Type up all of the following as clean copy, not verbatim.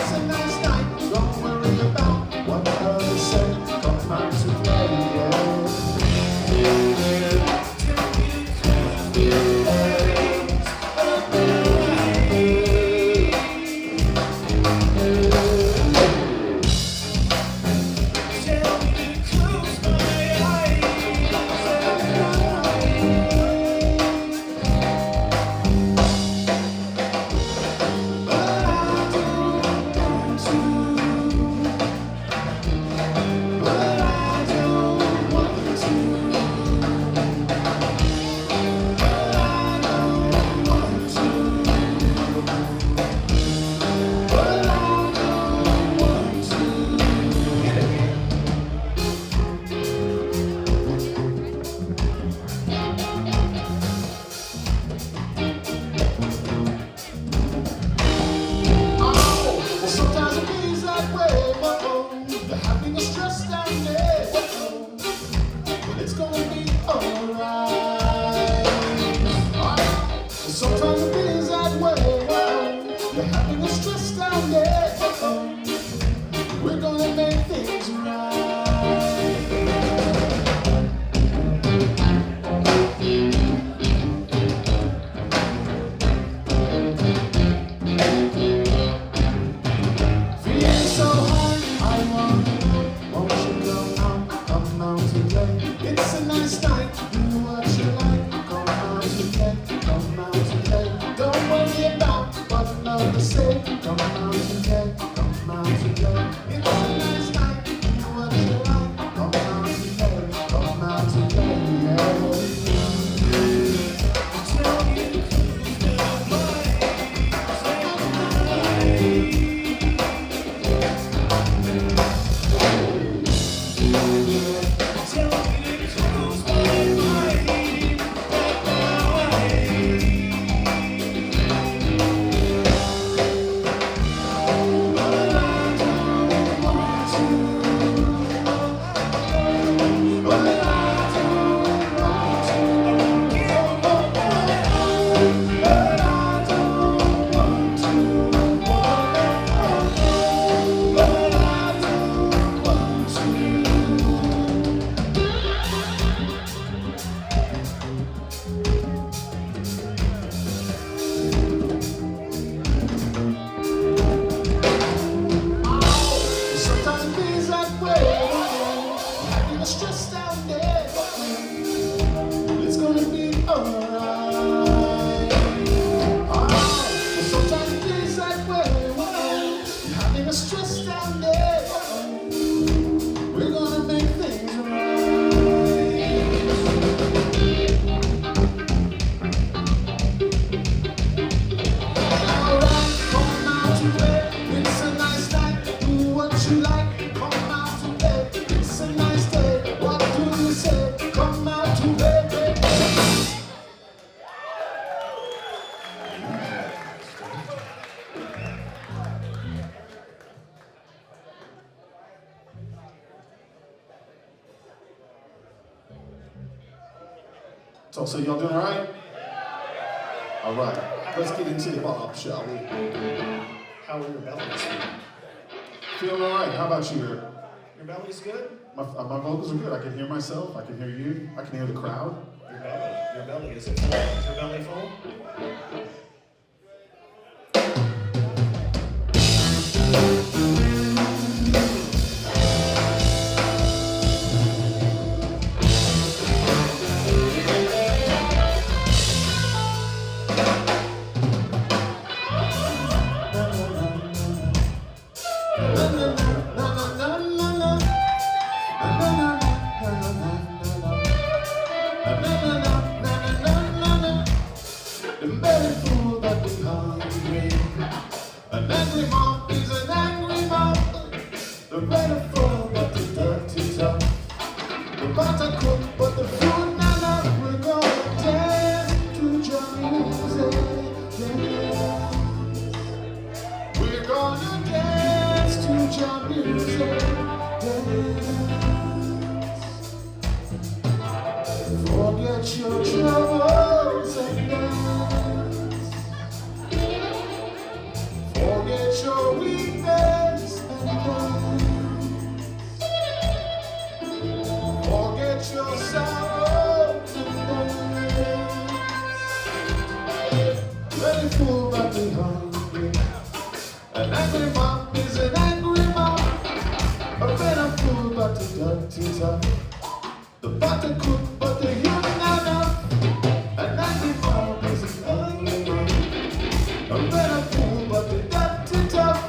It's a nice night, don't worry about what others say. Come out to play, sometimes it feels that way. You're having a stress down there. We're gonna make things right. Feeling so hard, I want to know. Won't you come out to play? It's a nice night, do what you like. Come out to play, come out to play. Don't worry about what others say. Come out to play, come out to play. It's a nice night, do what you like. Come out to play, come out to play. Stress down there, it's gonna be alright. Sometimes it feels that way. You're having a stress down there. We're gonna make things right. Alright, come out to play. It's a nice night. Do what you like. Come out to play. It's a nice day. What do you say? Come out to play. So y'all doing all right? All right. Let's get into the bob, shall we? How are your bellies feeling? Feeling all right. How about you? Your belly's good? My vocals are good. I can hear myself. I can hear you. I can hear the crowd. Your belly, is it full? Is your belly full? An angry mob is an angry mob. The metaphor, but the dirty top. The butter cook, but the food nana. We're gonna dance to your music. Dance. We're gonna dance to your music. Dance. Forget your troubles and dance. Forget your weakness. mom is an angry mom. A better fool, but the dirty tough. The butter cook, but the human enough. An angry mom is an angry mom. A better fool, but the dirty tough.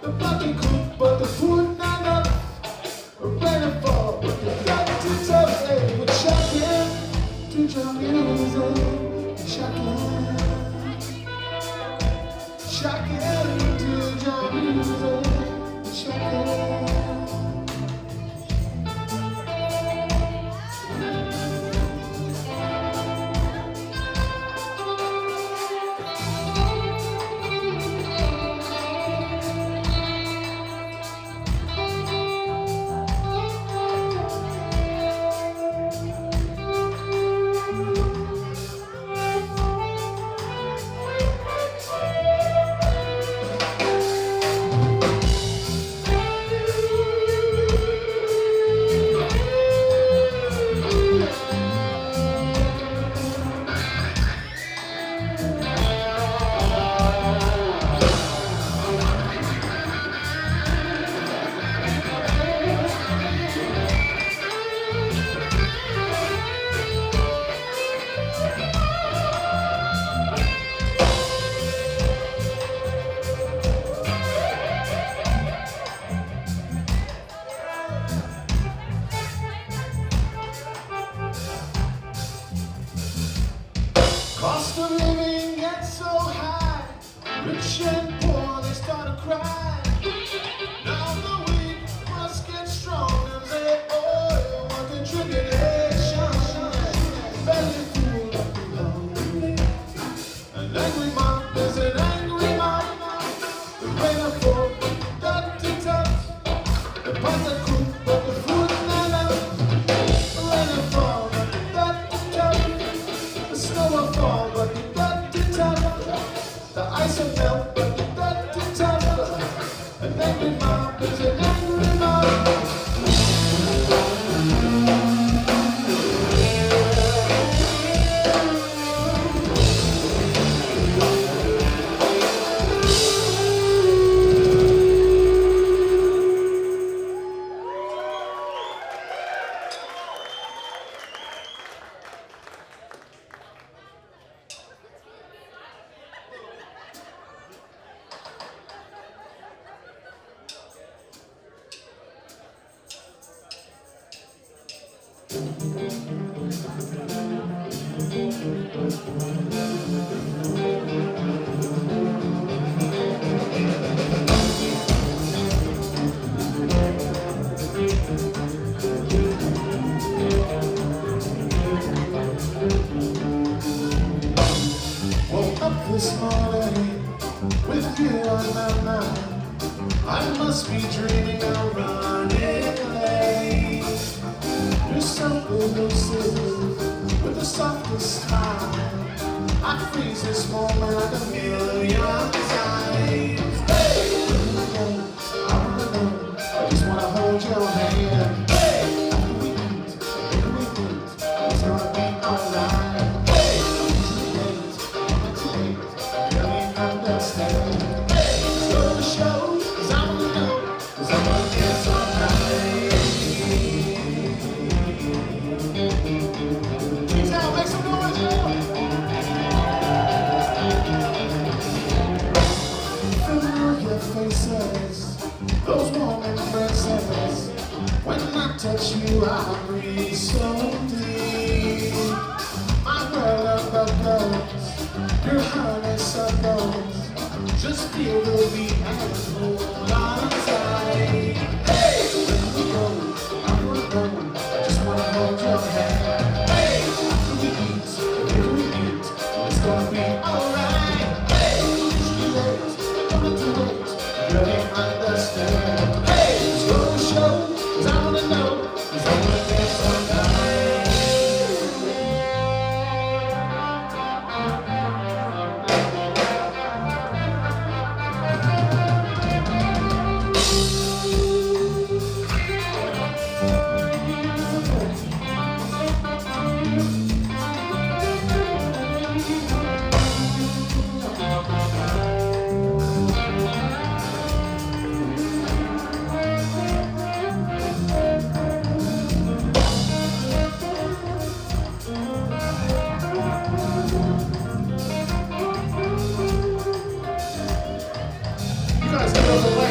The butter cook, but the food not enough. A better fall, but the dirty tough. Hey, we're shocking to your music. Shocking. Shocking to your music. Shocking. Cost of living gets so high, rich and poor, they start to cry. Now the weak must get strong and say, oh, what the tribulation. Belly full of the lonely. An angry mom is an angry mom. The rain of hope, dirty touch. The pot that cook, but the food not out. The rain of fall, but the dirty touch. The snow will fall, but the dirty touch. The ice will melt, but the dirty touch. An angry mom is an angry mom. Woke up this morning with you on my mind. I must be dreaming of running late. You're so elusive with the softest smile. I freeze this moment like a million times. Hey, I wanna know, I just wanna hold your hand. Hey, after we meet, it's gonna be alright. Hey, really understand. Hey, it's gonna show, 'cause I wanna know, 'cause I wanna dance all night. T-Town, make some noise, yo! Familiar faces, those warm embraces. When I touch you, I breathe so deep. My world of goes, your honeysuckles. Just feel the beat and hold on tight. Hey, when we go, I wanna go. I just wanna hold your hand. Hey, after we eat, it's gonna be alright. Hey, it's too late, don't too late. Really understand. Hey, it's gonna show, 'cause I wanna know, 'cause I wanna dance all night.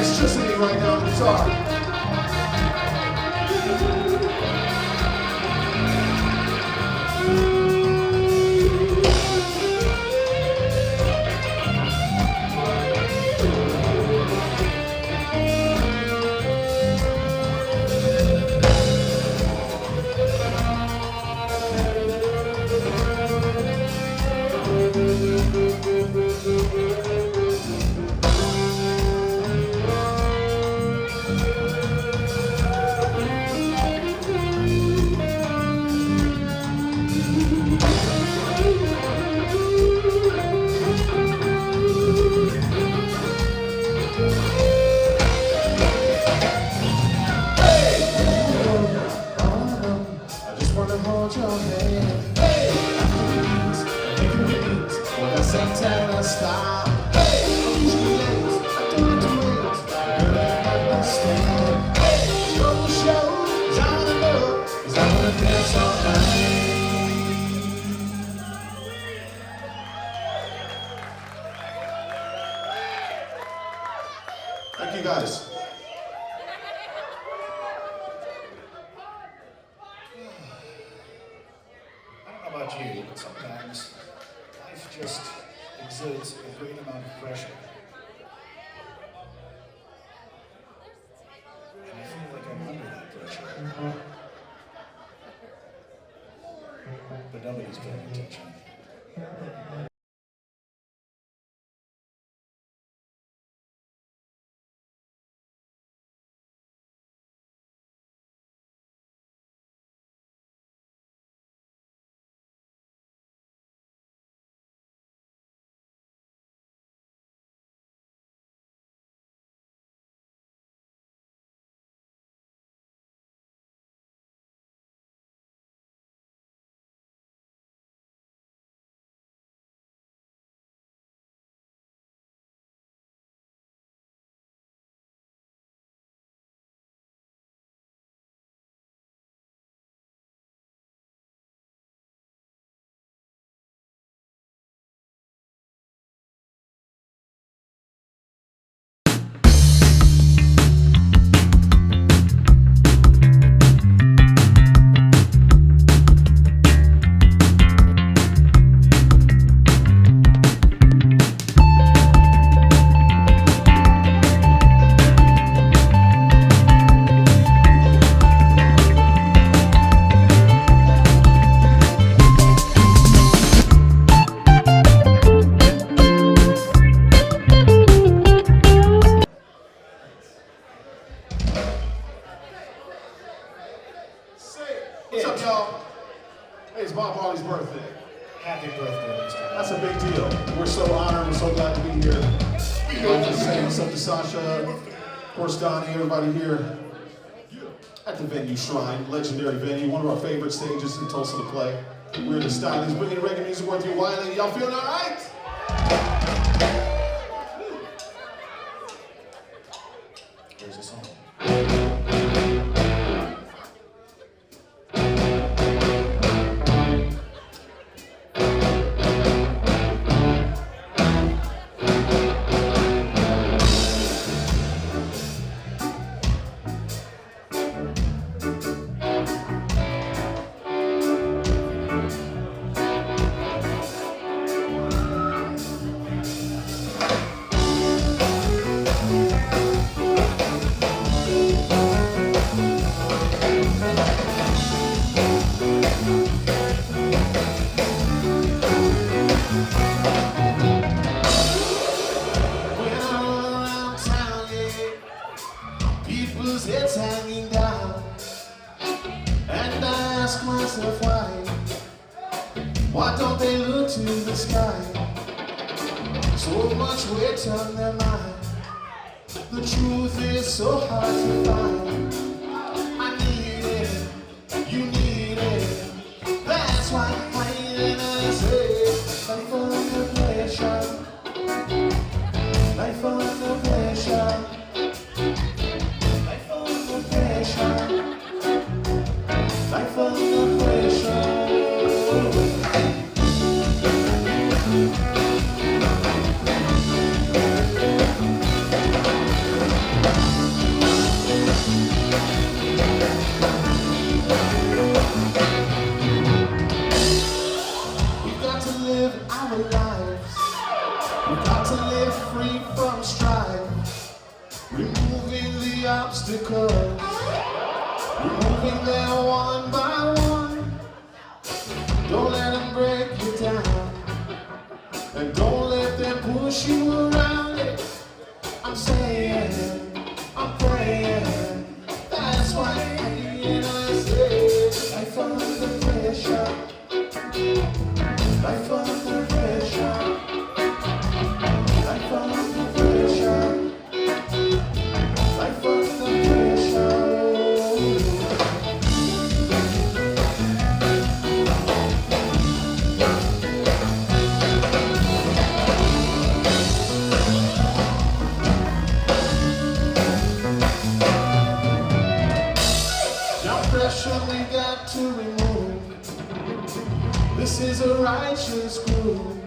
electricity right now on the guitar. Thank you guys. I don't know about you, but sometimes life just exudes a great amount of pressure. And I feel like I'm under that pressure. But nobody's paying attention. What's up, y'all? Hey, it's Bob Marley's birthday. Happy birthday, Mr. That's a big deal. We're so honored. We're so glad to be here. I'm just saying what's up to Sasha, of course, Donnie, everybody here at the venue Shrine, legendary venue, one of our favorite stages in Tulsa to play. We're the Stylies, bringing reggae music worth your while. Y'all feeling all right? Here's a song. People's heads hanging down, and I ask myself why don't they look to the sky? So much weight on their mind, the truth is so hard to find. I need it, you need it, that's why I say life under pressure, life under pressure. Life under pressure. removing the obstacles, removing them one by one. Don't let them break you down, and don't let them push you around it. I'm saying, I'm praying, that's why I say life under pressure, life under pressure, life under pressure, life under pressure. Pressure we got to remove. This is a righteous groove.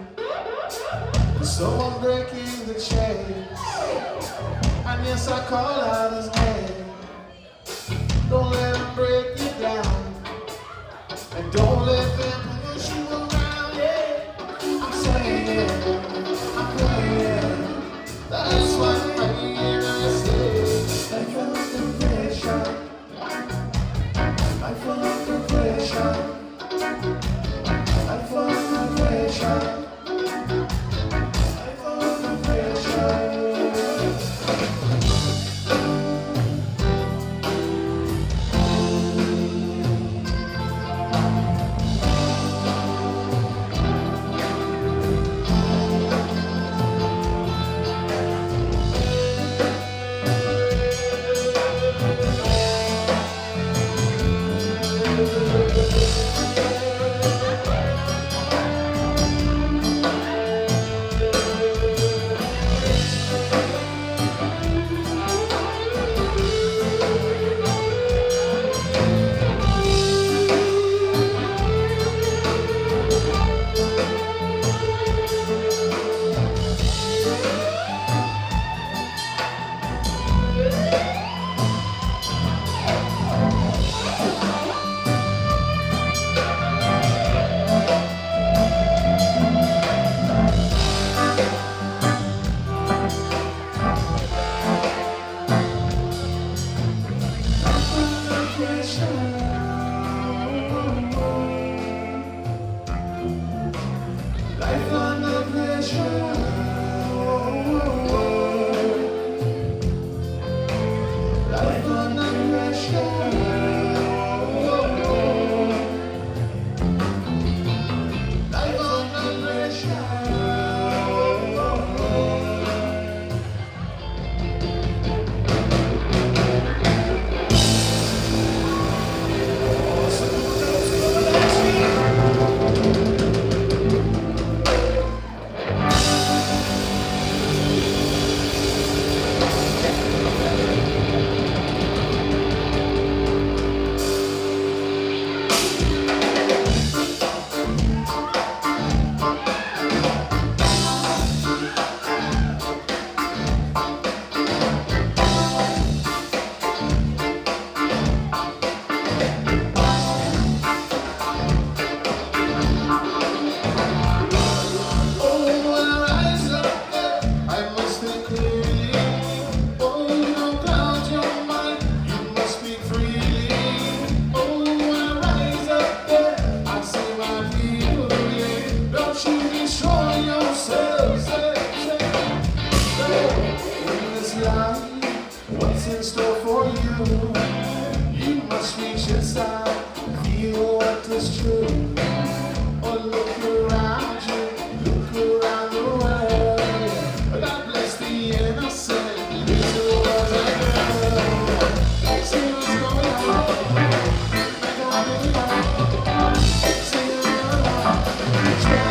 So I'm breaking the chains, and yes, I call out his name. Don't let him break you down, and don't let them push you around. Yeah, I'm saying, I'm praying. That's what I say. Life under pressure. Life under pressure, life under pressure, life under pressure. Life under pressure. Life under pressure. Life under pressure. What's in store for you? You must reach inside, feel what is true. Or look around you, look around the world. God bless the innocent, little boys and girls. See what's going on, make a big life. See what's going on, try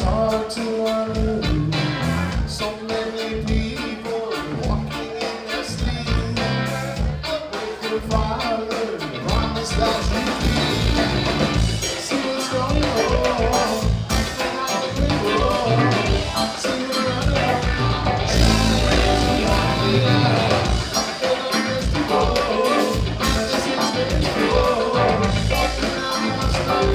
hard to undo. So many people walking in their sleep. But with your father, promise that you keep. See what's going on, and how it goes. See the runner, shining light out. And I'm just to go. This is where to go. And now we must stop.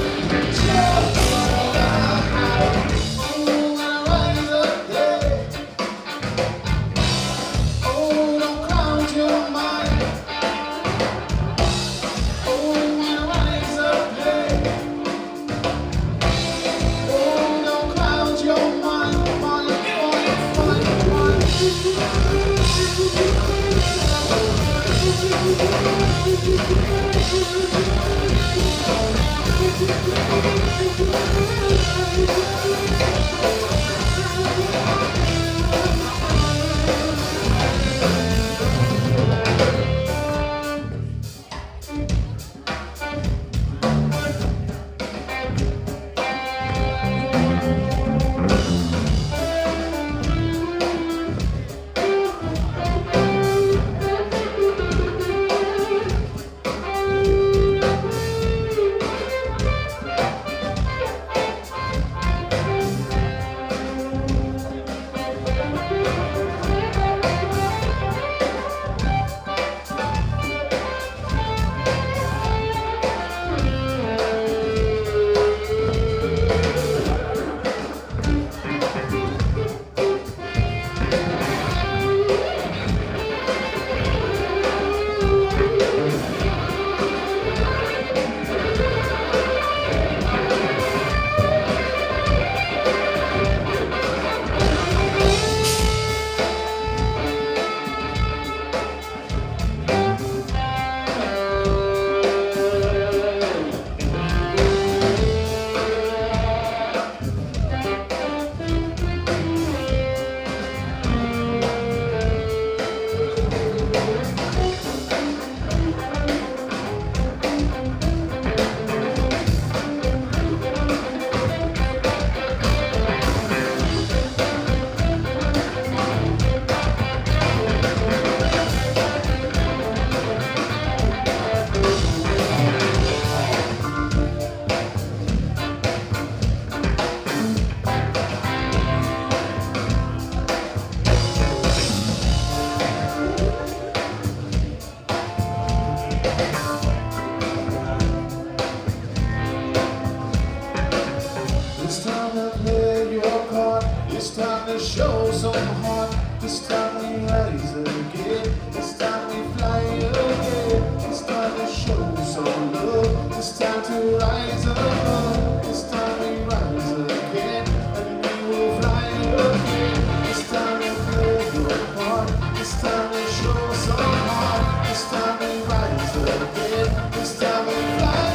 It's time to play your part. It's time to show some heart. This time we rise again. This time we fly again. It's time to show some love. It's time to rise above. This time we rise again, and we will fly again. It's time to play your part. It's time to show some heart. This time we rise again. This time we fly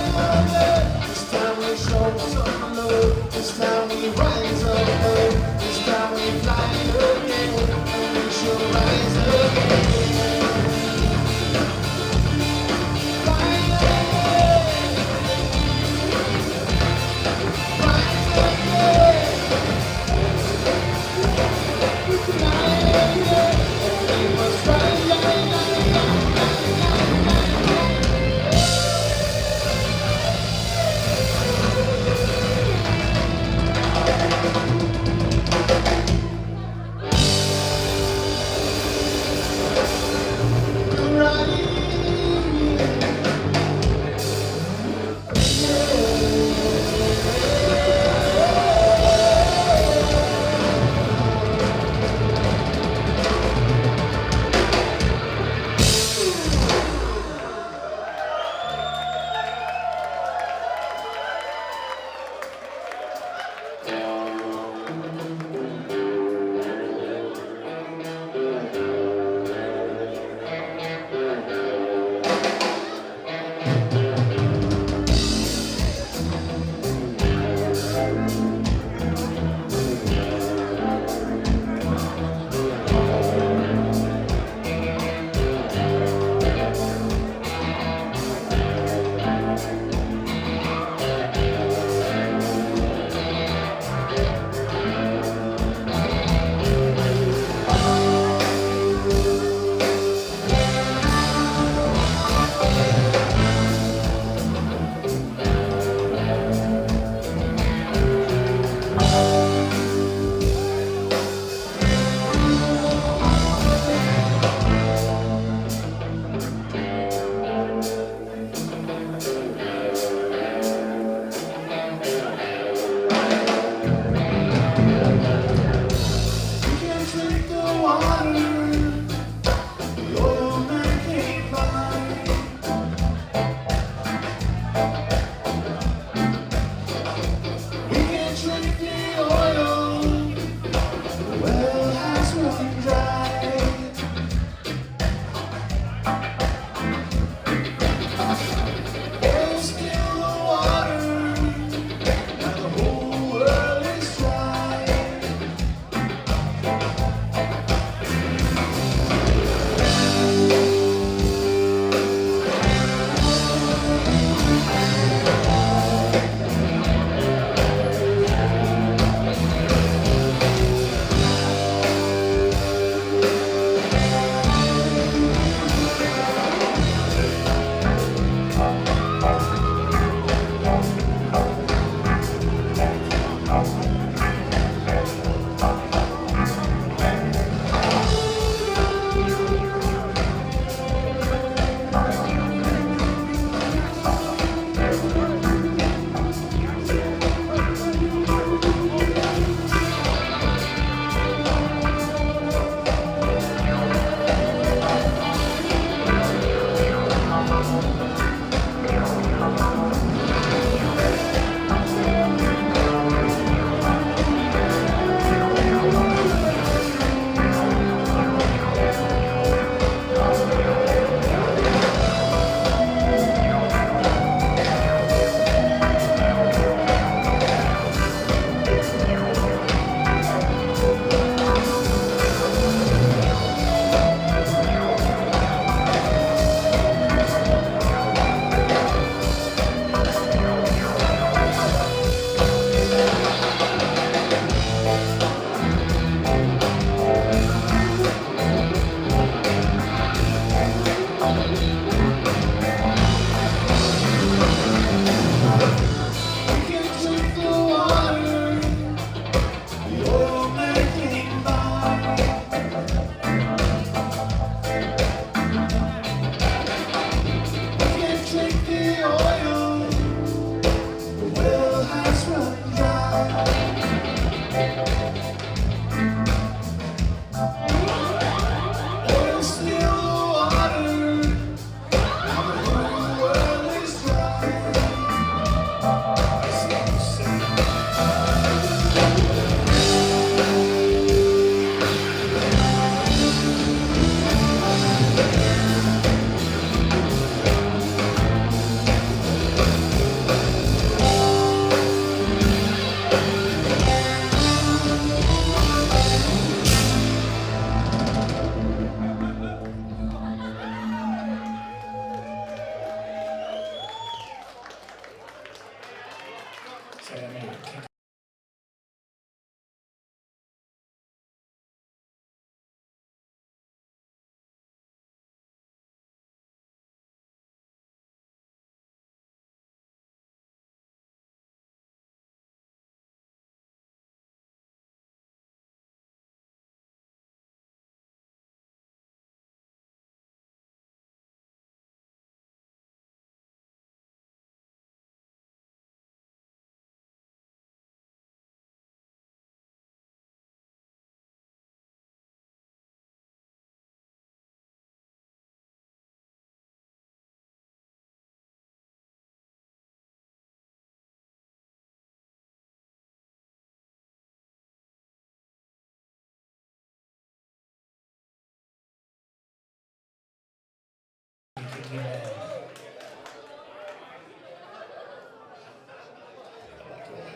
again. This time we show some love. This time we rise above. This time we fly again, and we shall rise again. Fly again. Rise again. Fly again. And we must rise again.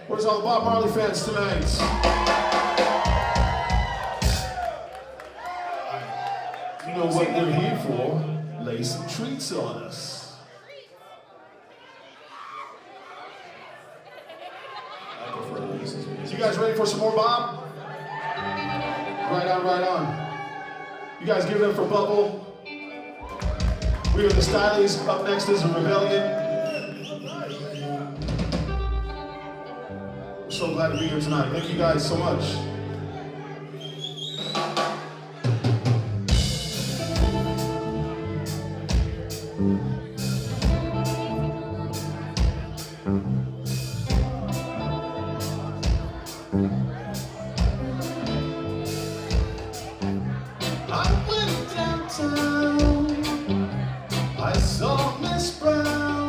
Where's all the Bob Marley fans tonight? You know what we're here for? Lay some treats on us. I prefer Lisa's music. You guys ready for some more Bob? Right on, right on. You guys give it up for Bubble. We are the Stylies. Up next is a Rebellion. We're so glad to be here tonight. Thank you guys so much. I went downtown, I saw Miss Brown.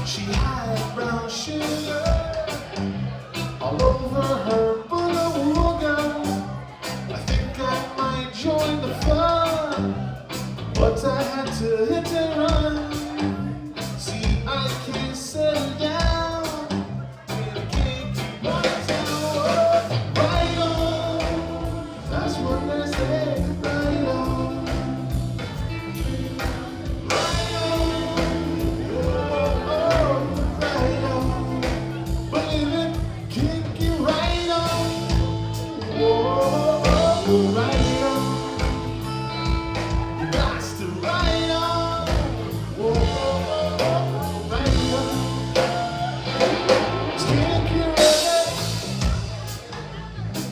She had brown sugar all over her boogaloo. I think I might join the fun, but I had to hit and run. See, I can't settle down, and I can't keep on down. Right on, that's what they say. Right on, right on, oh, right on. Believe it, kick it right on. Whoa, right on. You got to right on. Whoa, right on. Let's kick it ready.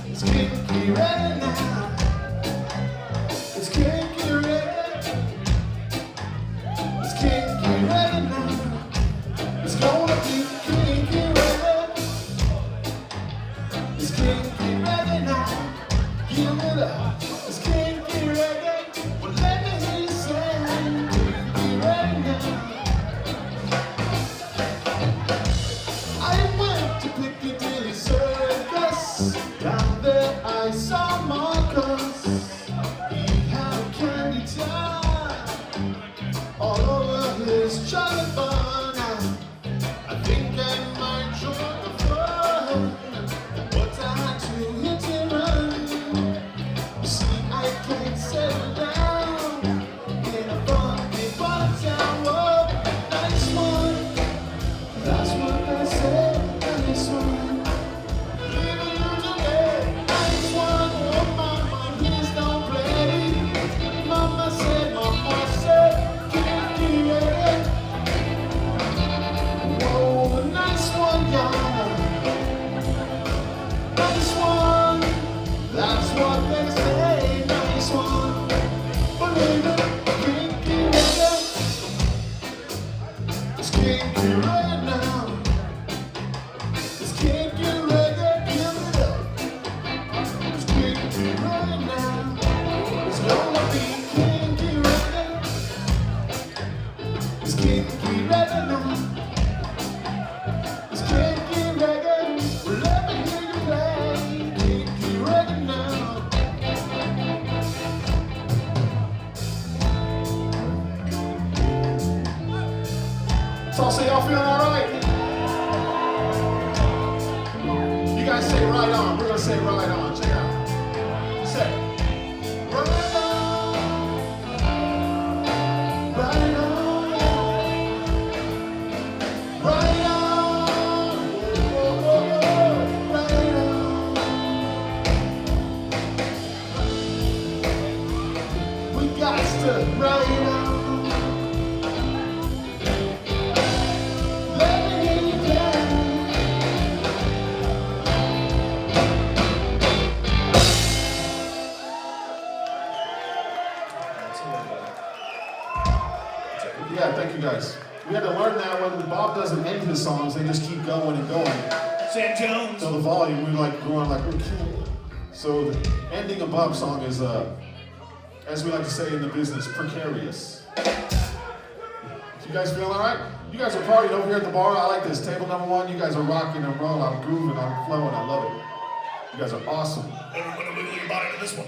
Let's kick it ready now. Let's kick it ready. Let's kick it ready now. It's gonna be kick it ready. Let's kick it ready now. Give it up. Let's kick it ready. Well, let me hear you say, kick it ready now. I went to Piccadilly Circus. Down there I saw Marcus. He had candy time all over his chocolate bun. I think I might join the fun, but I had to hit and run. You see, I can't settle down in a funky bottom. Whoa, nice one. That's what they say. Nice one. Leaving you today. Nice one. Oh, mama, please don't play. Mama said, can't get ready. Whoa, nice one, y'all. Nice one. That's what they say. Nice one. Believe it, can't get ready. Let's can't get ready now. Let's can't get ready. Give it up. Let's can't get ready now. It's gonna be can't get ready. Let's can't get ready now. Let's can't get ready. Well, let me hear you play. Can't get ready now. So I'll say y'all feeling all right? You guys say right on. We're gonna say right on. Check it out. Say right on, right on, right on, right on. We got to right on. Let me hear you play. That's a little better. Yeah, thank you guys. We had to learn that when Bob doesn't end his songs, they just keep going and going. Sam Jones. So the volume, we like going like, okay. So the ending of Bob's song is, as we like to say in the business, precarious. You guys feeling all right? You guys are partying over here at the bar. I like this. Table number one, you guys are rocking and rolling. I'm grooving, I'm flowing. I love it. You guys are awesome. Everybody wiggle your body to this one.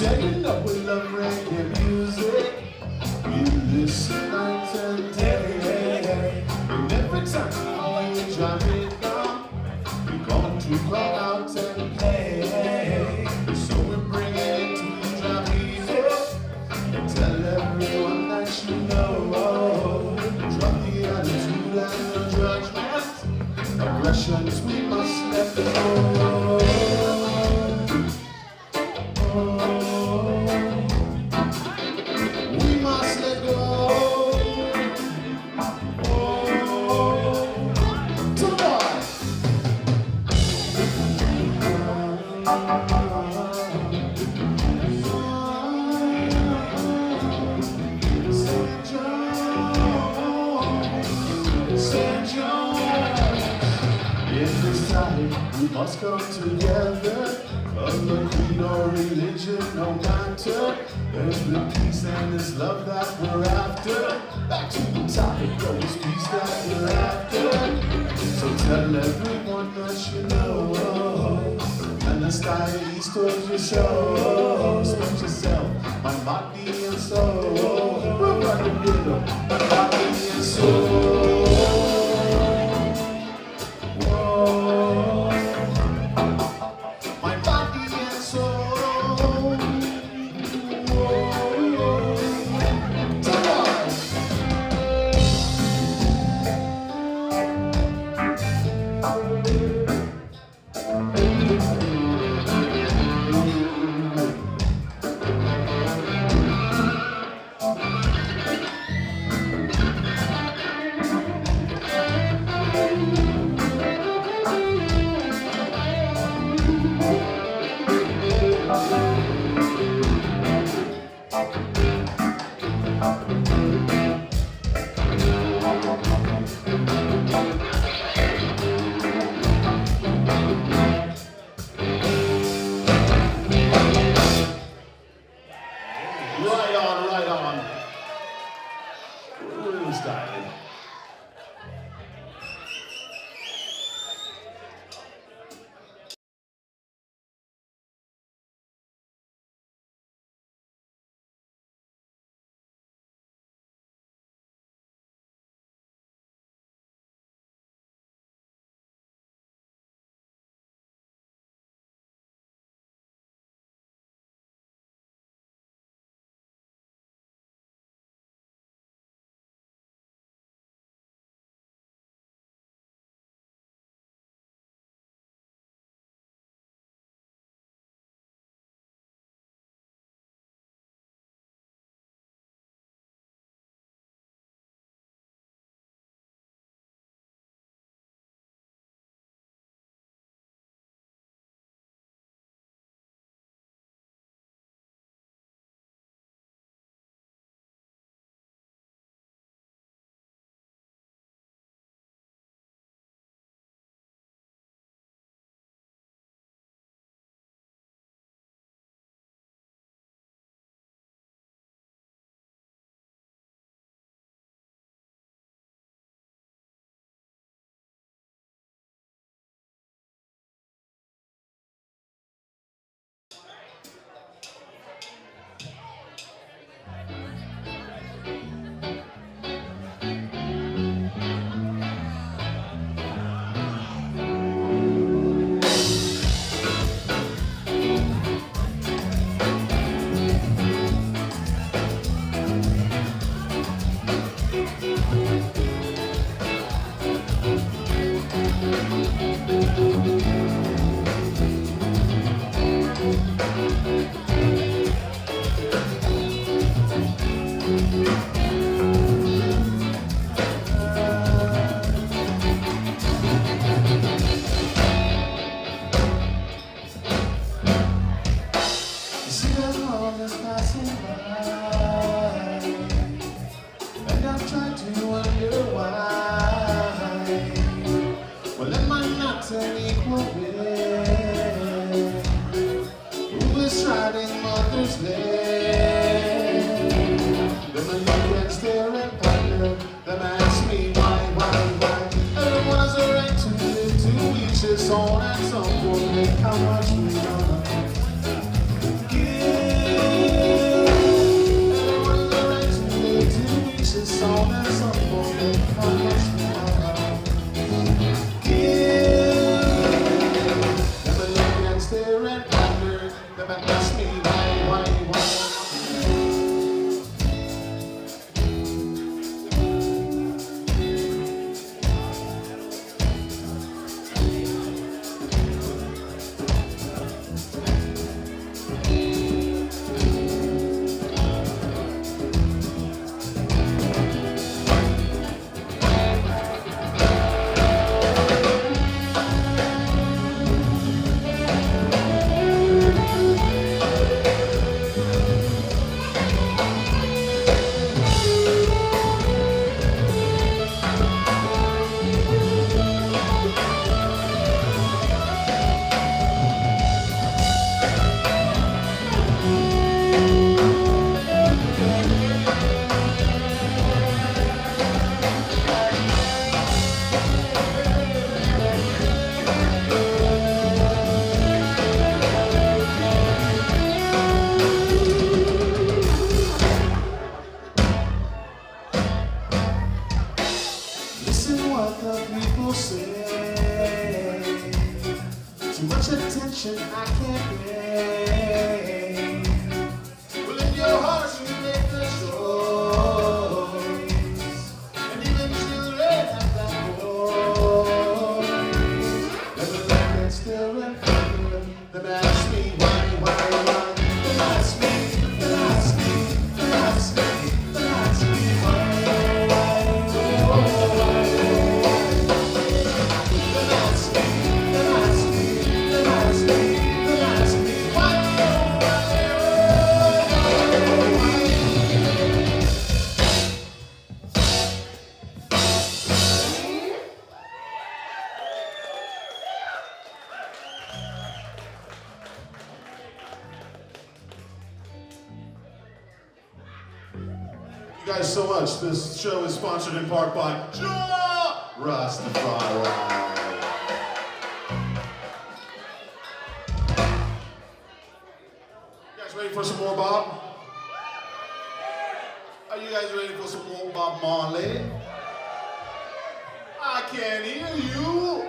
Setting up with love reggae music. We listen night and day. And every time we drive it down, we're going to come out and play. So we bring it into the drop easy and tell everyone that you know. Drop the attitude and the judgment. Aggressions we must let go. We must let go. To what? St. John. In this time, we must come together. Color, creed, or religion, no matter. There's been peace and this love that we're after. Back to the topic, though, it's peace that we're after. So tell everyone that you know. And the style east towards your show. Stretch yourself, my body and soul. We're running rhythm, my body and soul. Right on. Really stylish. On at some point, how much we gonna give? Listen what the people say. Too much attention I can't pay. Well, in your heart you make the choice, and even children have that voice. Never let them still remember them ask me why. Them ask me, them ask me, them ask me, them ask me why. Thank you guys so much. This show is sponsored in part by Rastafari. You guys ready for some more Bob? Are you guys ready for some more Bob Marley? I can't hear you.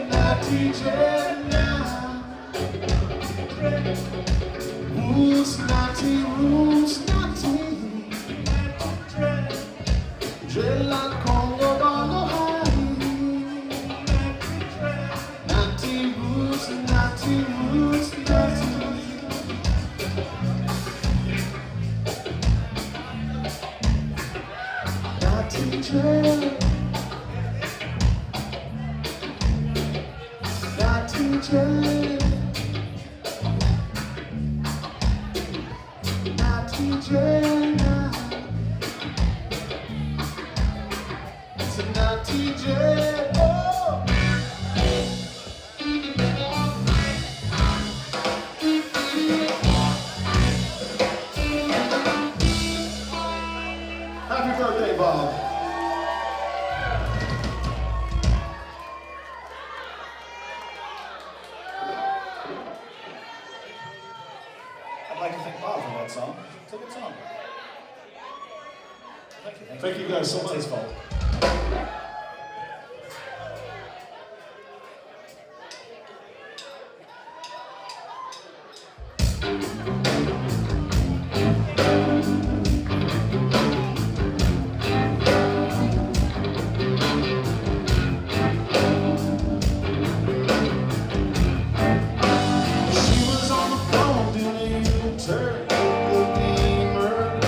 Natty Dread now. Roots naughty, dread like Congo Bongo high. Naughty roots, naughty roots, naughty. Naughty dread. Naughty dread. Naughty dread now. It's a naughty dread. Oh. Happy birthday, Bob. I'd like to thank Bob for that song. It's a good song. Thank you. Thank you guys so It's much. his fault. She was on the phone doing a U-turn, the beamer.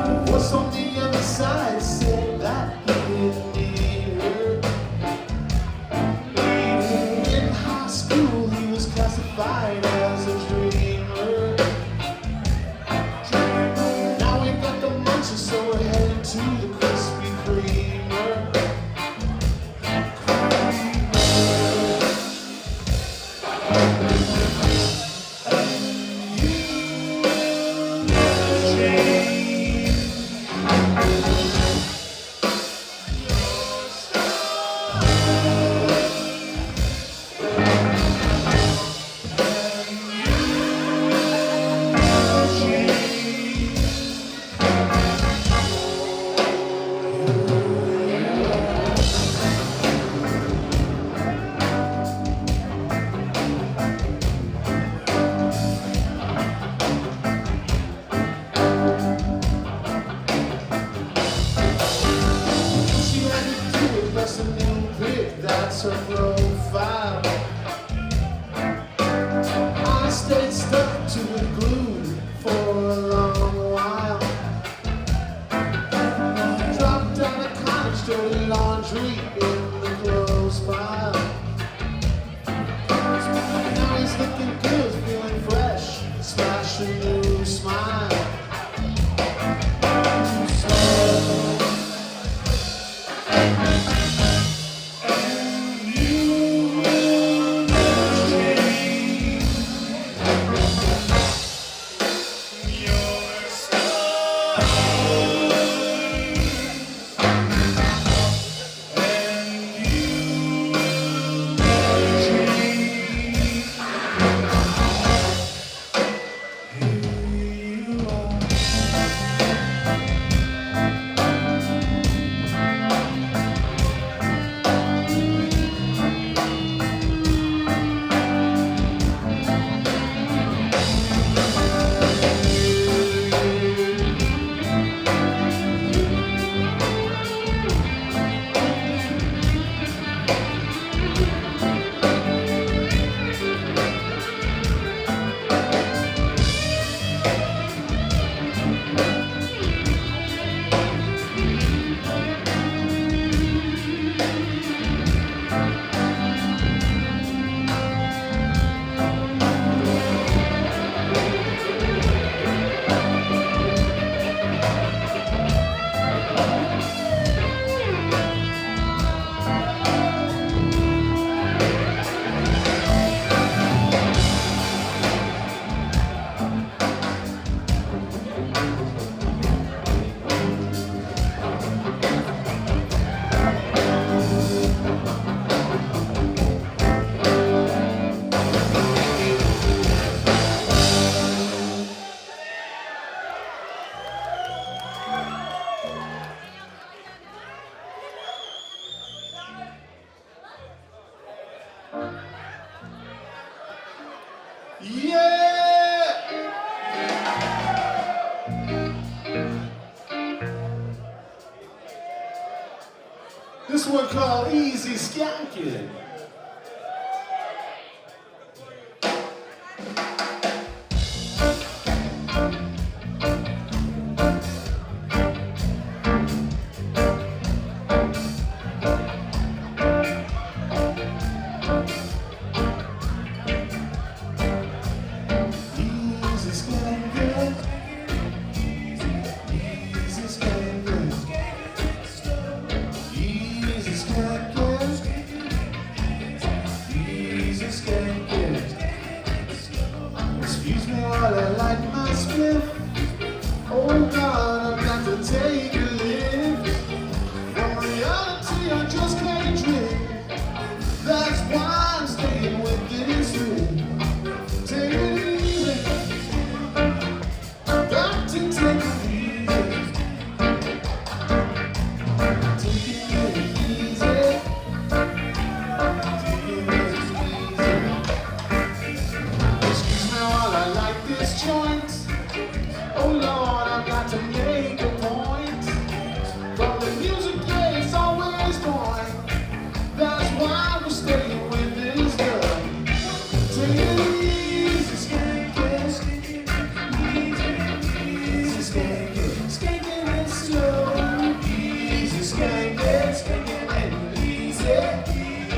The voice on the other side said that he didn't need her. In high school, he was classified as Yeah! This one called Easy Skanking. Excuse me while I light my spliff. Oh God, I've got to take a lift. From reality I just can't drift. That's why I'm staying with this rhythm. Take it easy. Got to take it easy. Take it easy. Joint. Oh Lord, I've got to make a point. From the music plays always point. That's why we're staying with this girl. Take it easy, skanking. Easy skanking, skanking it slow. Easy skanking, skanking it easy.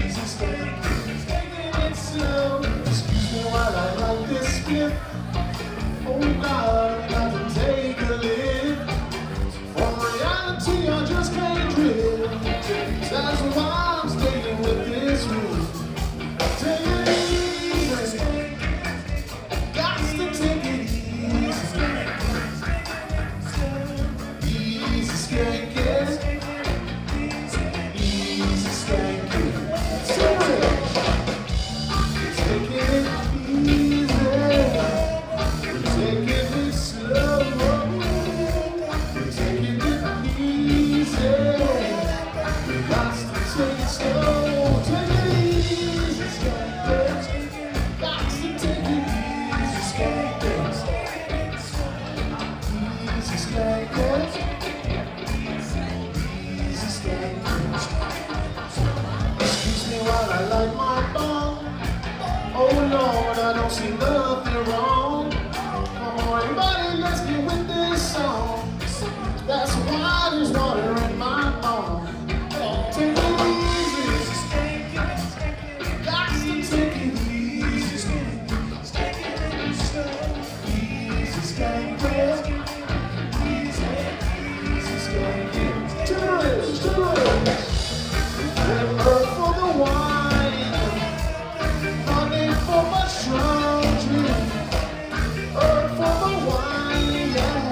Easy skanking, skanking it slow. Excuse me while I roll this spliff. Oh God, I got to take a lift. From reality I just can't drift. That's why I'm staying with this rule. Take it easy. Got to take it easy. Easy skanking. Easy skanking. Take it easy. Taking it slow, we're taking it easy. We got to take it slow, take it easy, skanking. Got to take it easy, skanking. Easy skanking. Easy skanking. Excuse me while I light my bong. Oh Lord, I don't see nothing wrong. Everybody, let's get with this song. That's why there's water in my bone. Take it easy. Got to take it easy. Easy skanking. Easy skanking. Cheers. Earth for the wine. Money for my strong drink. Earth for the wine, yeah.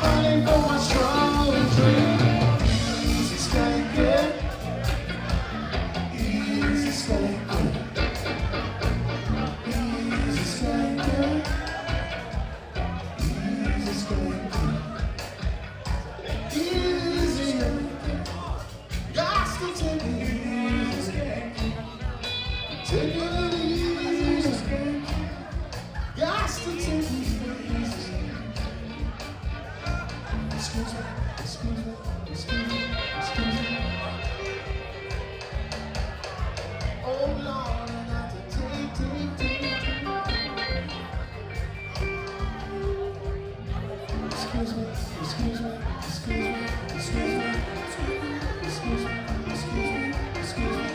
Honey for my strong drink. Easy skanking. Easy skanking. Easy skanking. Easy skanking. Easy. Got to take it easy. Take it easy. Got to take it easy. Excuse me, excuse me, excuse me, excuse me. Oh Lord, I got to take. Excuse me, excuse me, excuse me, excuse me, excuse me, excuse me, excuse me.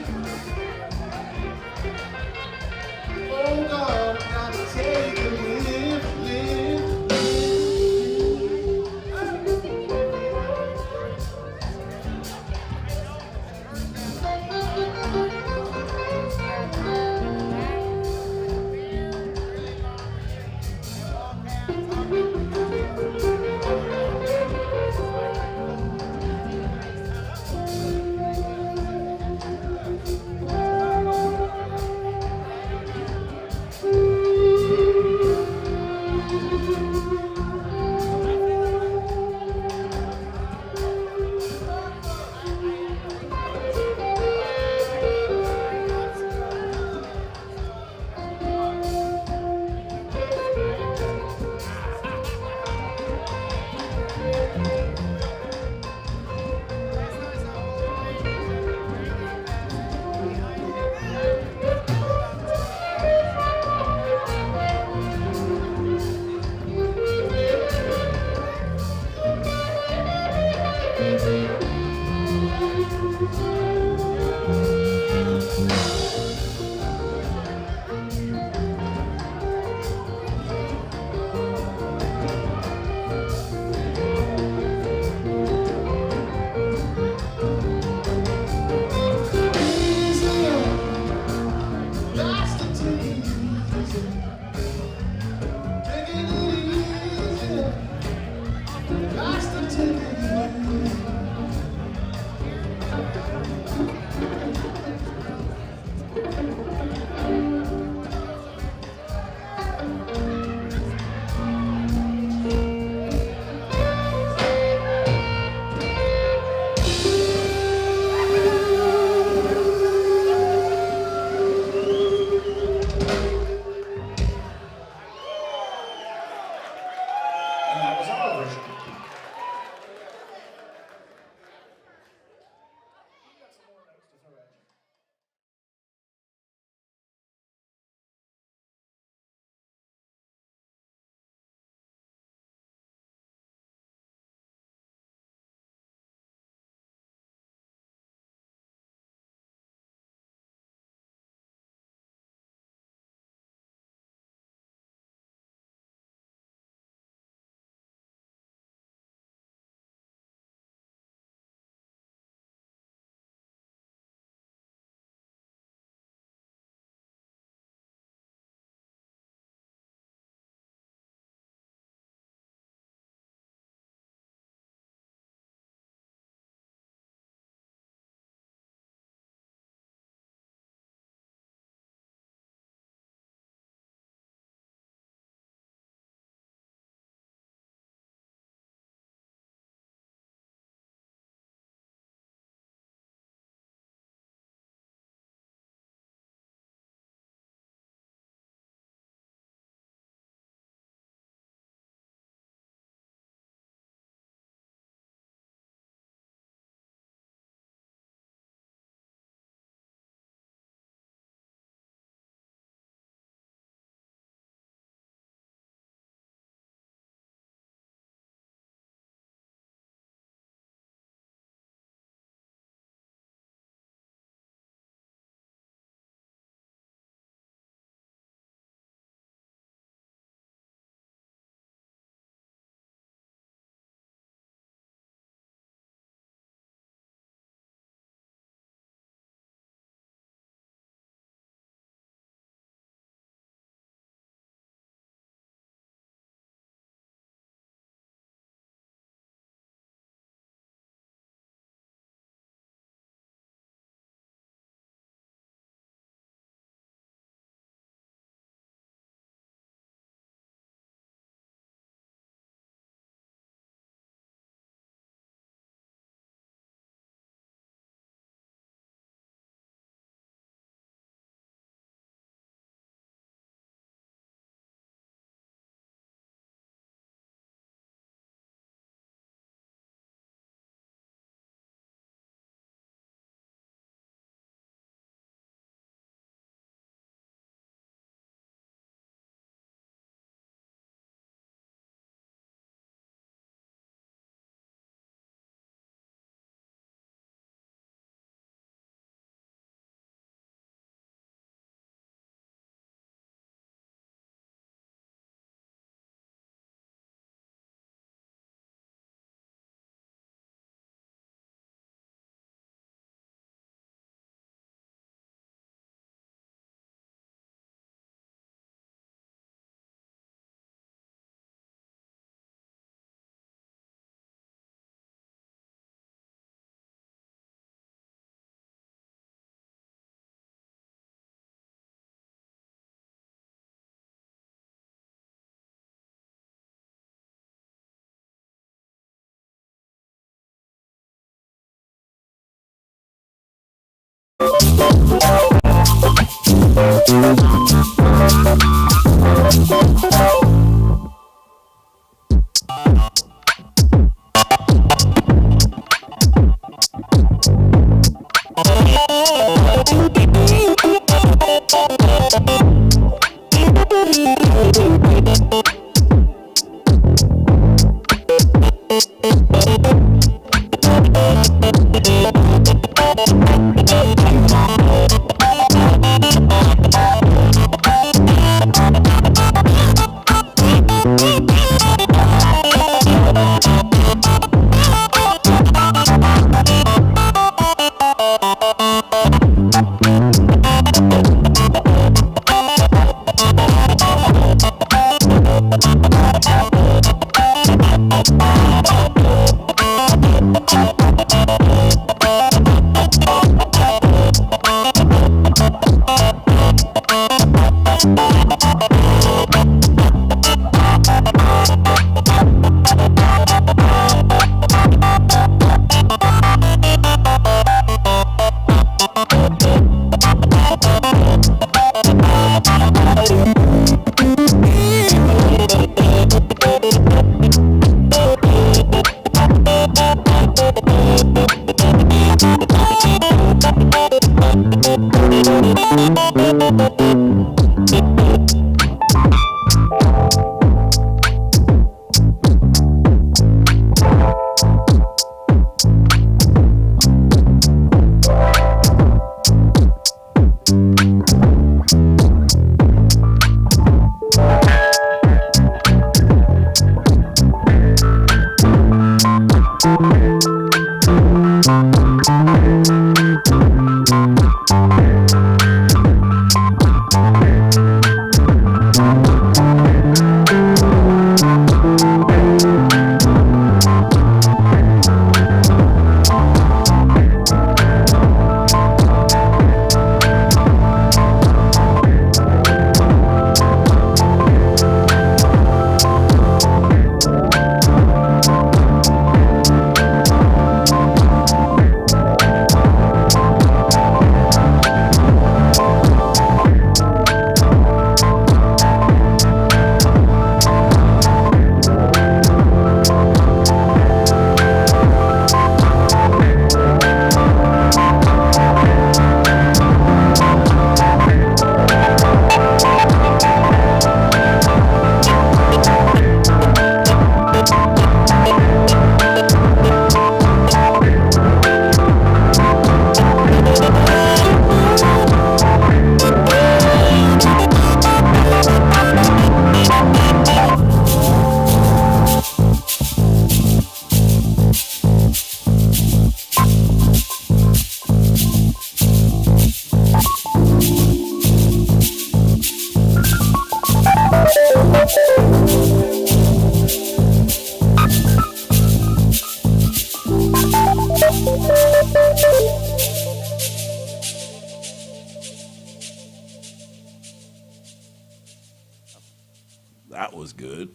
That was good.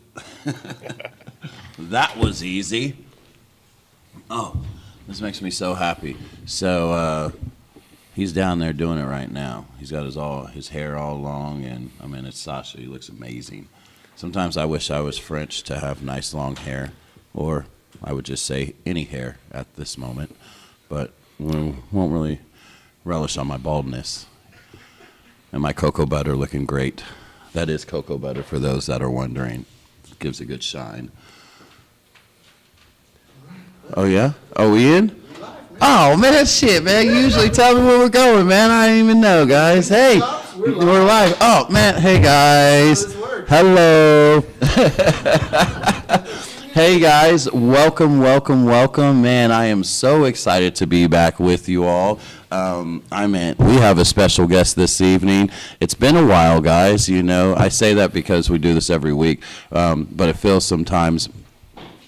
That was easy. Oh, this makes me so happy. So he's down there doing it right now. He's got his hair all long, and I mean, it's Sasha. He looks amazing. Sometimes I wish I was French to have nice long hair, or I would just say any hair at this moment. But won't really relish on my baldness. And my cocoa butter looking great. That is cocoa butter for those that are wondering. It gives a good shine. Oh, yeah? Oh, we in? Oh, man, shit, man. You usually tell me where we're going, man. I didn't even know, guys. Hey, we're live. Oh, man. Hey, guys. Hello. Hey, guys. Welcome, welcome, welcome. Man, I am so excited to be back with you all. We have a special guest this evening. It's been a while, guys. You know, I say that because we do this every week, but it feels sometimes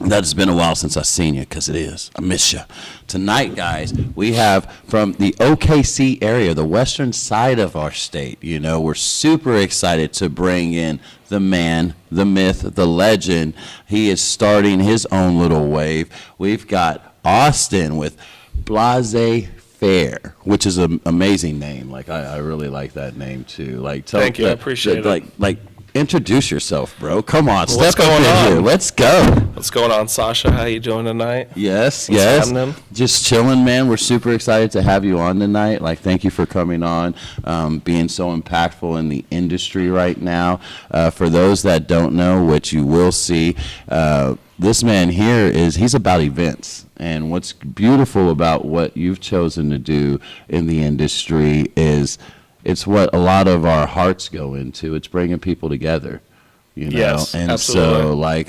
that it's been a while since I've seen you, because it is. I miss you. Tonight, guys, we have from the OKC area, the western side of our state. You know, we're super excited to bring in the man, the myth, the legend. He is starting his own little wave. We've got Austin with Blaissez Fair, which is an amazing name. Like I really like that name too. Like Thank you, I appreciate it. Like introduce yourself, bro. Come on, What's step up going in on? here. Let's go. What's going on, Sasha? How you doing tonight? Yes, What's yes. happening? Just chilling, man. We're super excited to have you on tonight. Like, thank you for coming on, being so impactful in the industry right now. For those that don't know, which you will see, this man here he's about events. And what's beautiful about what you've chosen to do in the industry is it's what a lot of our hearts go into. It's bringing people together. You know, Yes, and absolutely. so like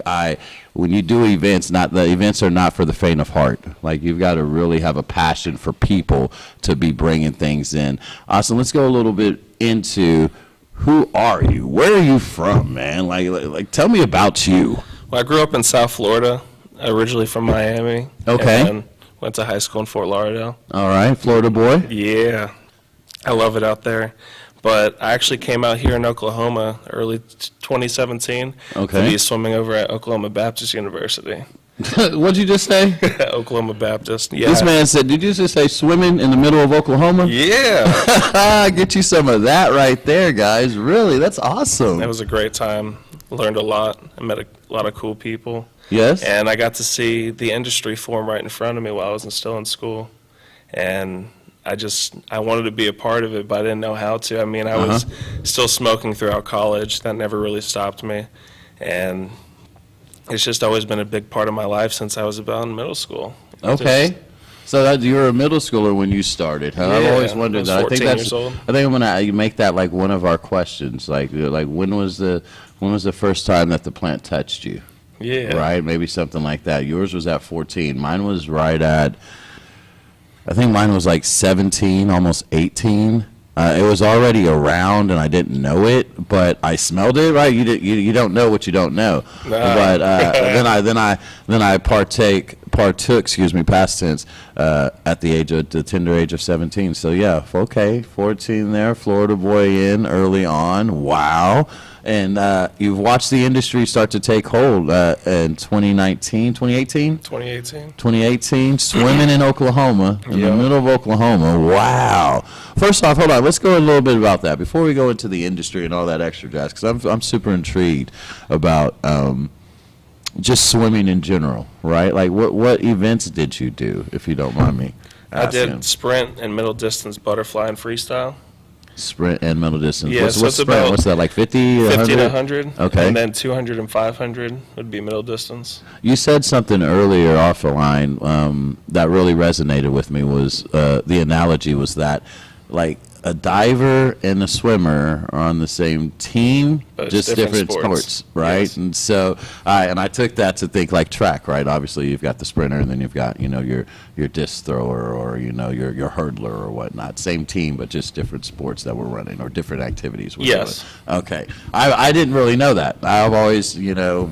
when you do events, the events are not for the faint of heart. Like you've got to really have a passion for people to be bringing things in. Awesome. Let's go a little bit into who are you? Where are you from, man? Like tell me about you. Well, I grew up in South Florida, originally from Miami. Okay. And then went to high school in Fort Lauderdale. All right, Florida boy. Yeah, I love it out there. But I actually came out here in Oklahoma early 2017 Okay. to be swimming over at Oklahoma Baptist University. What'd you just say? Oklahoma Baptist. Yeah. This man said, did you just say swimming in the middle of Oklahoma? Yeah. Get you some of that right there, guys. Really, that's awesome. It was a great time. Learned a lot. I met a lot of cool people. Yes? And I got to see the industry form right in front of me while I was still in school. And I wanted to be a part of it, but I didn't know how to. I mean, I was still smoking throughout college. That never really stopped me. And it's just always been a big part of my life since I was about in middle school. Okay. So you were a middle schooler when you started, huh? I've Yeah, always wondered I was that. 14 years old. I think I'm gonna make that like one of our questions. Like when was the first time that the plant touched you? Yeah. Right? Maybe something like that. Yours was at 14. Mine was right at, I think mine was like 17, almost 18. It was already around, and I didn't know it, but I smelled it. Right? You don't know what you don't know. Nah. But then I partook. Excuse me, past tense. At the tender age of 17. So yeah, okay, 14 there, Florida boy in early on. Wow. And you've watched the industry start to take hold in 2018, 2018. swimming in Oklahoma, in the Yeah. middle of Oklahoma. Wow. First off, hold on. Let's go a little bit about that before we go into the industry and all that extra jazz, because I'm super intrigued about just swimming in general, right? Like what events did you do, if you don't mind me I asking? did sprint and middle distance, butterfly, and freestyle. Sprint and middle distance. Yeah, what's so it's sprint? about What's that, like 50, 50 to 100? 100. Okay. And then 200 and 500 would be middle distance. You said something earlier off the line that really resonated with me. Was the analogy was that like a diver and a swimmer are on the same team, But it's just different different sports. right? Yes. And so, I took that to think like track, right? Obviously, you've got the sprinter, and then you've got your disc thrower, or your hurdler or whatnot. Same team, but just different sports that we're running, or different activities. We're Yes. doing. Okay. I didn't really know that. I've always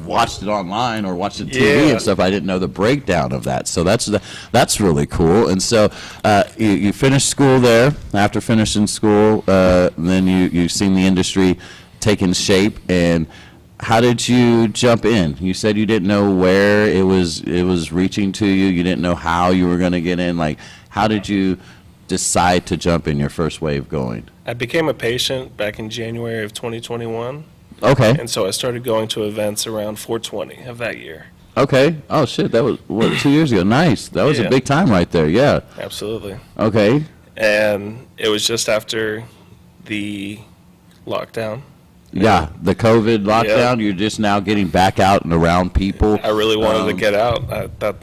watched it online or watched it TV Yeah. and stuff. I didn't know the breakdown of that. So that's really cool. And so you finished school there. After finishing school, then you've seen the industry taking shape. And how did you jump in? You said you didn't know where it was reaching to you. You didn't know how you were going to get in. Like, how did you decide to jump in your first wave going? I became a patient back in January of 2021. Okay. And so I started going to events around 420 of that year. Okay. Oh shit, that was 2 years ago. Nice. That was a Yeah. big time right there. Yeah. Absolutely. Okay. And it was just after the lockdown. Yeah, the COVID lockdown. You're just now getting back out and around people. I really wanted to get out.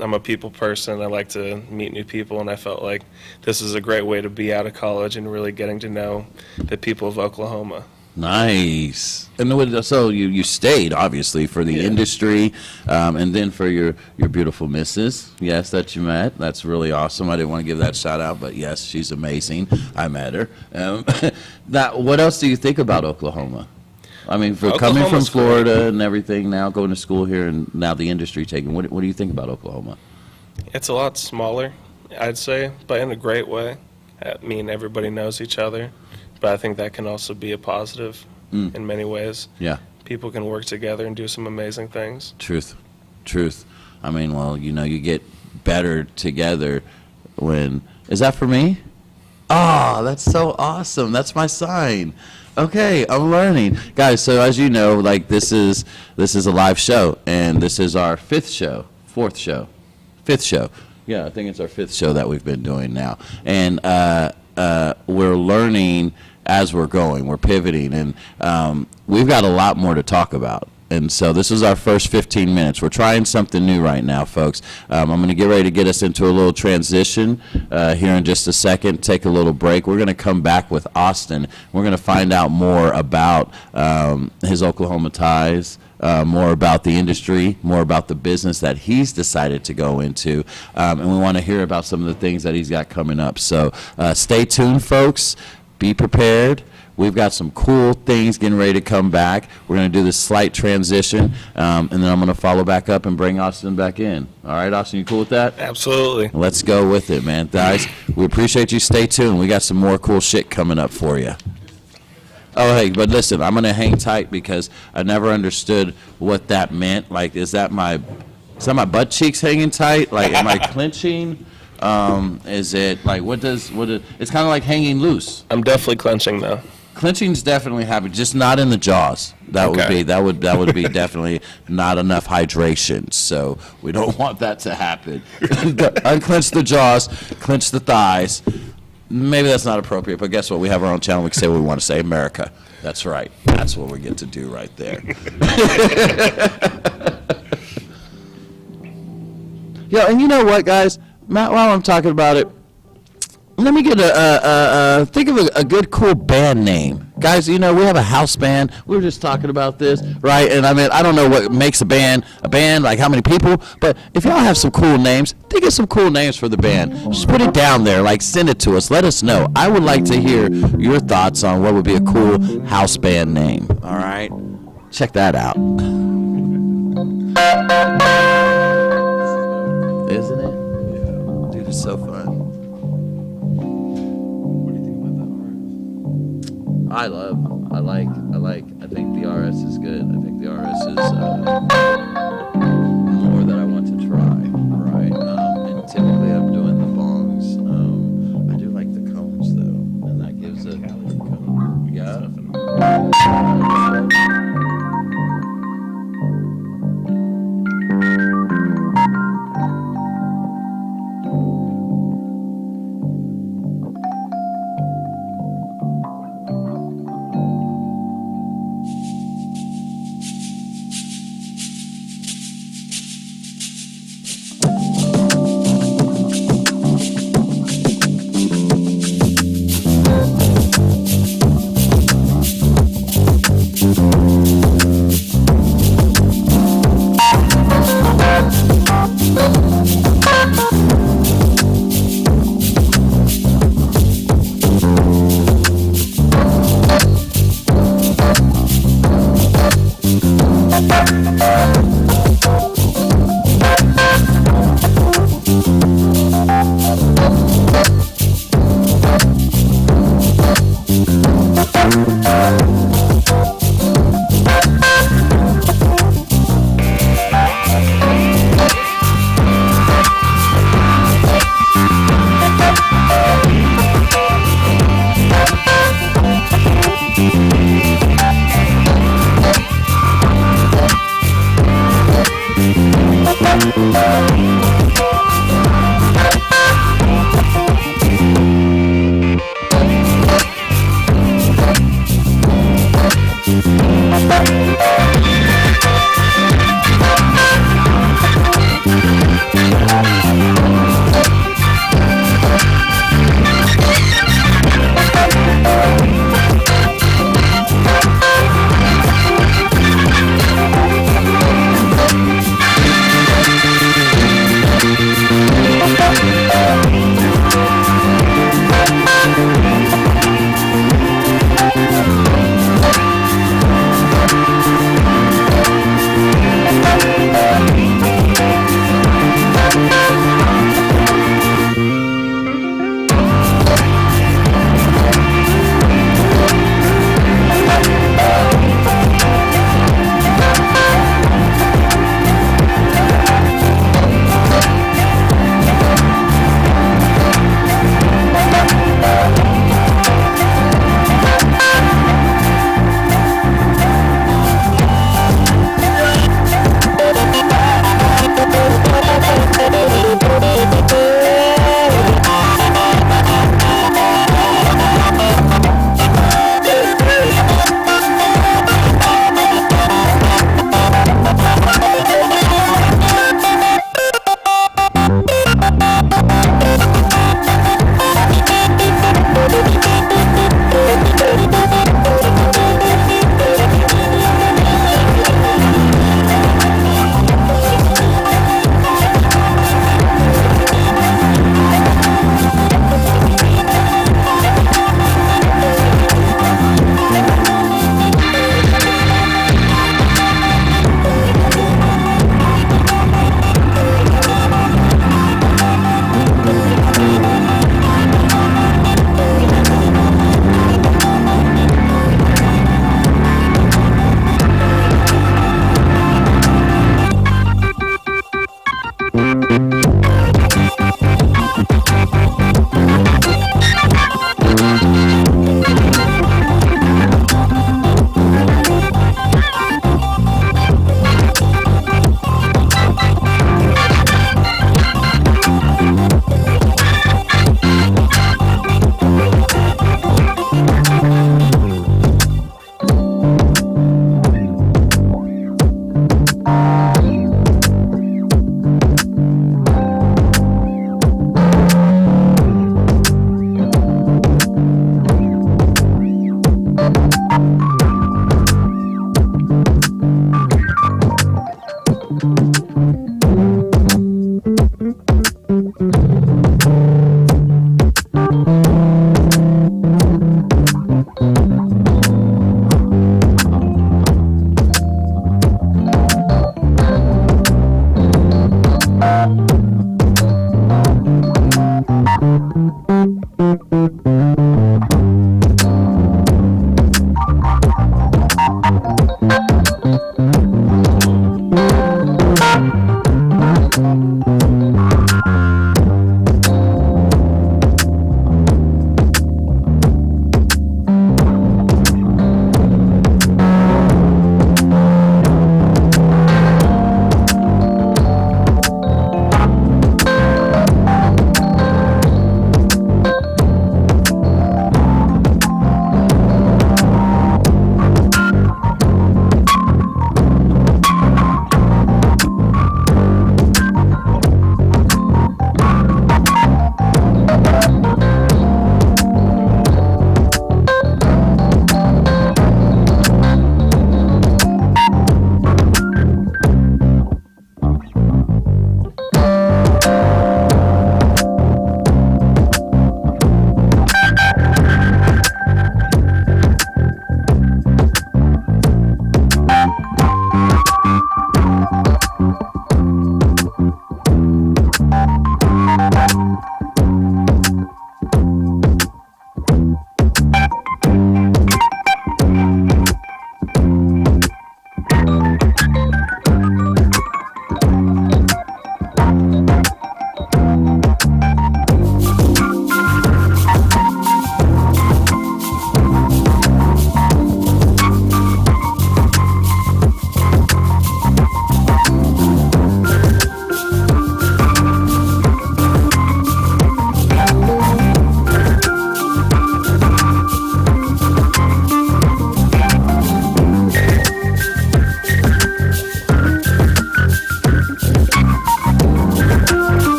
I'm a people person. I like to meet new people, and I felt like this is a great way to be out of college and really getting to know the people of Oklahoma. Nice. And so you stayed obviously for the Yeah. industry, and then for your beautiful missus, yes, that you met. That's really awesome. I didn't want to give that shout out, but yes, she's amazing. I met her. What else do you think about Oklahoma? I mean, for coming from Oklahoma's Florida great. and everything, now going to school here, and now the industry taking. What do you think about Oklahoma? It's a lot smaller, I'd say, but in a great way. I mean, everybody knows each other, but I think that can also be a positive in many ways. Yeah. People can work together and do some amazing things. Truth. I mean, well, you get better together when, is that for me? Oh, that's so awesome. That's my sign. Okay, I'm learning. Guys, so as you know, like this is a live show, and this is our fifth show. Yeah, I think it's our fifth show that we've been doing now. And we're learning as we're going. We're pivoting, and we've got a lot more to talk about. And so this is our first 15 minutes. We're trying something new right now, folks. I'm going to get ready to get us into a little transition here in just a second, take a little break. We're going to come back with Austin. We're going to find out more about his Oklahoma ties, more about the industry, more about the business that he's decided to go into, and we want to hear about some of the things that he's got coming up. So stay tuned, folks. Be prepared. We've got some cool things getting ready to come back. We're going to do this slight transition, and then I'm going to follow back up and bring Austin back in. All right, Austin, you cool with that? Absolutely. Let's go with it, man. Guys, we appreciate you. Stay tuned. We got some more cool shit coming up for you. Oh, hey, but listen, I'm going to hang tight because I never understood what that meant. Like, is that my butt cheeks hanging tight? Like, am I clenching? Is it like, it's kind of like hanging loose. I'm definitely clenching though. Clenching's definitely happening, just not in the jaws. That would be definitely not enough hydration. So we don't want that to happen. Unclench the jaws, clench the thighs. Maybe that's not appropriate, but guess what? We have our own channel. We can say what we want to say. America. That's right. That's what we get to do right there. Yeah, and you know what, guys? Matt, while I'm talking about it, let me get think of a good, cool band name. Guys, you know, we have a house band. We were just talking about this, right? And I mean, I don't know what makes a band, like how many people, but if y'all have some cool names, think of some cool names for the band. Just put it down there, like send it to us. Let us know. I would like to hear your thoughts on what would be a cool house band name. All right? Check that out. Isn't it? Yeah. Dude, it's so fun. I think the RS is good. I think the RS is more that I want to try, right? And typically I'm doing the bongs. I do like the cones though, and that gives it. Yeah.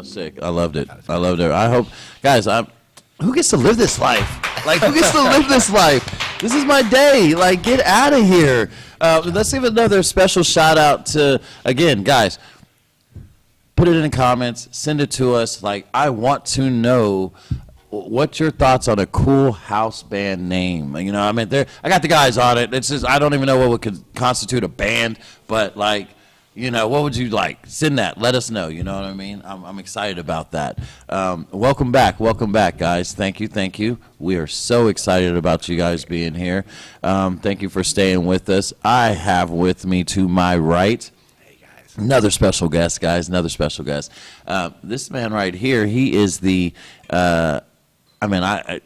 Sick. I loved it. I loved it. I hope, guys, who gets to live this life? Like, who gets to live this life? This is my day. Like, get out of here. Let's give another special shout out to, again, guys, put it in the comments, send it to us. Like, I want to know what's your thoughts on a cool house band name. You know, I mean, I got the guys on it. It's just, I don't even know what would constitute a band, but like, you know, what would you like? Send that. Let us know. You know what I mean? I'm excited about that. Welcome back, guys. Thank you. We are so excited about you guys being here. Thank you for staying with us. I have with me to my right another special guest, guys. Another special guest. This man right here, he is the.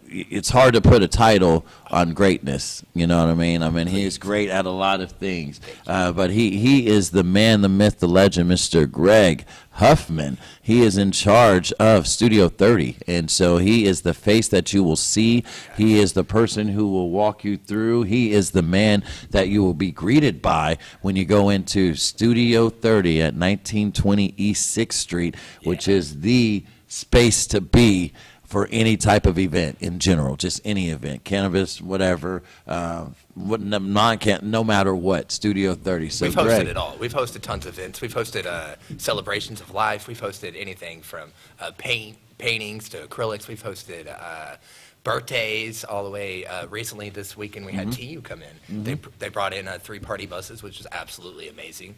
It's hard to put a title on greatness. You know what I mean? I mean, he is great at a lot of things. But he is the man, the myth, the legend, Mr. Greg Huffman. He is in charge of Studio 30. And so he is the face that you will see. He is the person who will walk you through. He is the man that you will be greeted by when you go into Studio 30 at 1920 East 6th Street, which is the space to be for any type of event in general, just any event, cannabis, whatever, no matter what, Studio 30. So we've hosted it all. We've hosted tons of events. We've hosted celebrations of life. We've hosted anything from paintings to acrylics. We've hosted birthdays all the way. Recently this weekend we had TU come in. They brought in 3 party buses, which was absolutely amazing.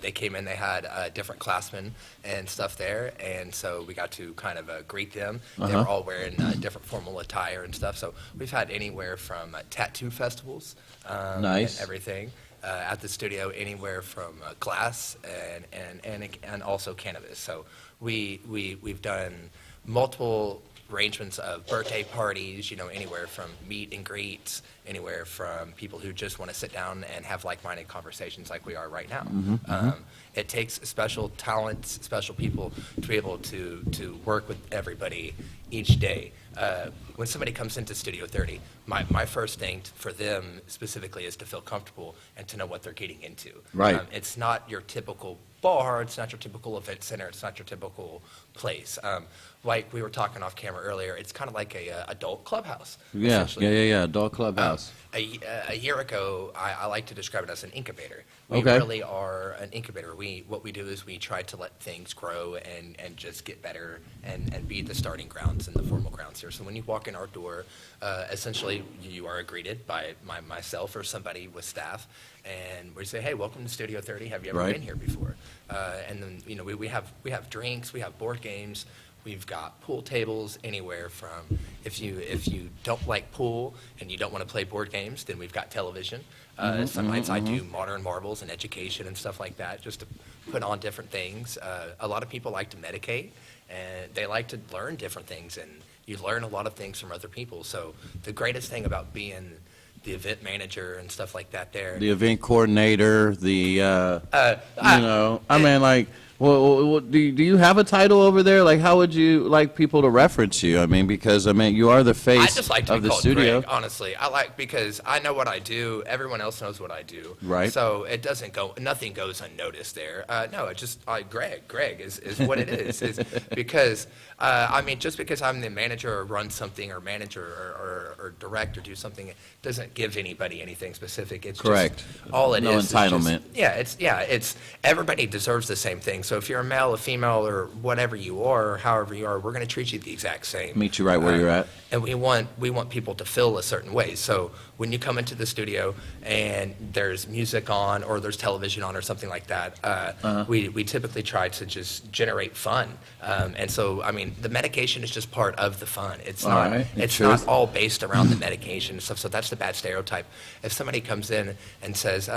They came in, they had different classmen and stuff there, and so we got to kind of greet them. They were all wearing different formal attire and stuff. So we've had anywhere from tattoo festivals and everything at the studio, anywhere from glass and also cannabis. So we've done multiple arrangements of birthday parties, you know, anywhere from meet and greets, anywhere from people who just want to sit down and have like-minded conversations like we are right now. It takes special talents, special people to be able to work with everybody each day. When somebody comes into Studio 30, my first thing for them specifically is to feel comfortable and to know what they're getting into. Right. It's not your typical bar, it's not your typical event center, it's not your typical place. Like we were talking off camera earlier, it's kind of like a adult clubhouse. Yeah, adult clubhouse. A year ago, I like to describe it as an incubator. We Okay. really are an incubator. What we do is we try to let things grow and just get better and be the starting grounds and the formal grounds here. So when you walk in our door, essentially you are greeted by myself or somebody with staff, and we say, hey, welcome to Studio 30. Have you ever Right. been here before? And then, you know, we have drinks, we have board games. We've got pool tables anywhere from, if you don't like pool and you don't want to play board games, then we've got television. Some nights I do modern marbles and education and stuff like that, just to put on different things. A lot of people like to medicate, and they like to learn different things, and you learn a lot of things from other people. So the greatest thing about being the event manager and stuff like that there. The event coordinator, well, do you have a title over there? Like, how would you like people to reference you? I mean, because, you are the I face just like to of be the called studio. Greg, honestly. Because I know what I do. Everyone else knows what I do. Right. So it doesn't nothing goes unnoticed there. No, it's just Greg is what it is. Because, just because I'm the manager or run something or manager or direct or do something, it doesn't give anybody anything specific. It's Correct. Just, all it No is entitlement. it's everybody deserves the same thing. So if you're a male, a female, or whatever you are, or however you are, we're going to treat you the exact same. Meet you right where you're at. And we want people to feel a certain way. So when you come into the studio and there's music on or there's television on or something like that, we typically try to just generate fun. And so, the medication is just part of the fun. It's not right. it's Truth. not all based around the medication and stuff. So that's the bad stereotype. If somebody comes in and says,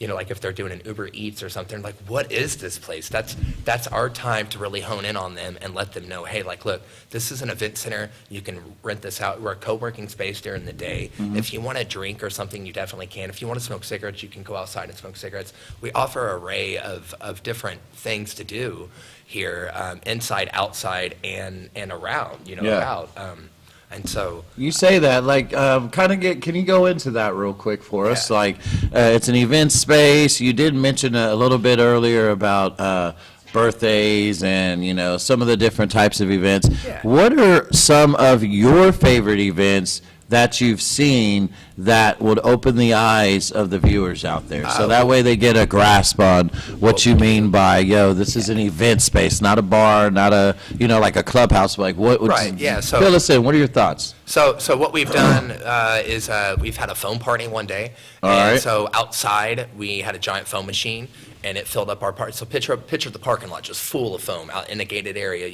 like if they're doing an Uber Eats or something, like, what is this place? That's our time to really hone in on them and let them know, hey, like, look, this is an event center. You can rent this out. We're a co-working space during the day. If you want to drink or something, you definitely can. If you want to smoke cigarettes, you can go outside and smoke cigarettes. We offer an array of different things to do here, inside, outside, and around, out. And so You say that, like, can you go into that real quick for us? Yeah. Like, it's an event space. You did mention a little bit earlier about birthdays and, some of the different types of events. Yeah. What are some of your favorite events that you've seen that would open the eyes of the viewers out there? So that way they get a grasp on what you mean by, yo, this is an event space, not a bar, not a, like a clubhouse. Like, what would Right, yeah, so- fill us in. What are your thoughts? So what we've done is we've had a foam party one day. All and right. so outside, we had a giant foam machine, and it filled up our park. So picture the parking lot just full of foam out in a gated area,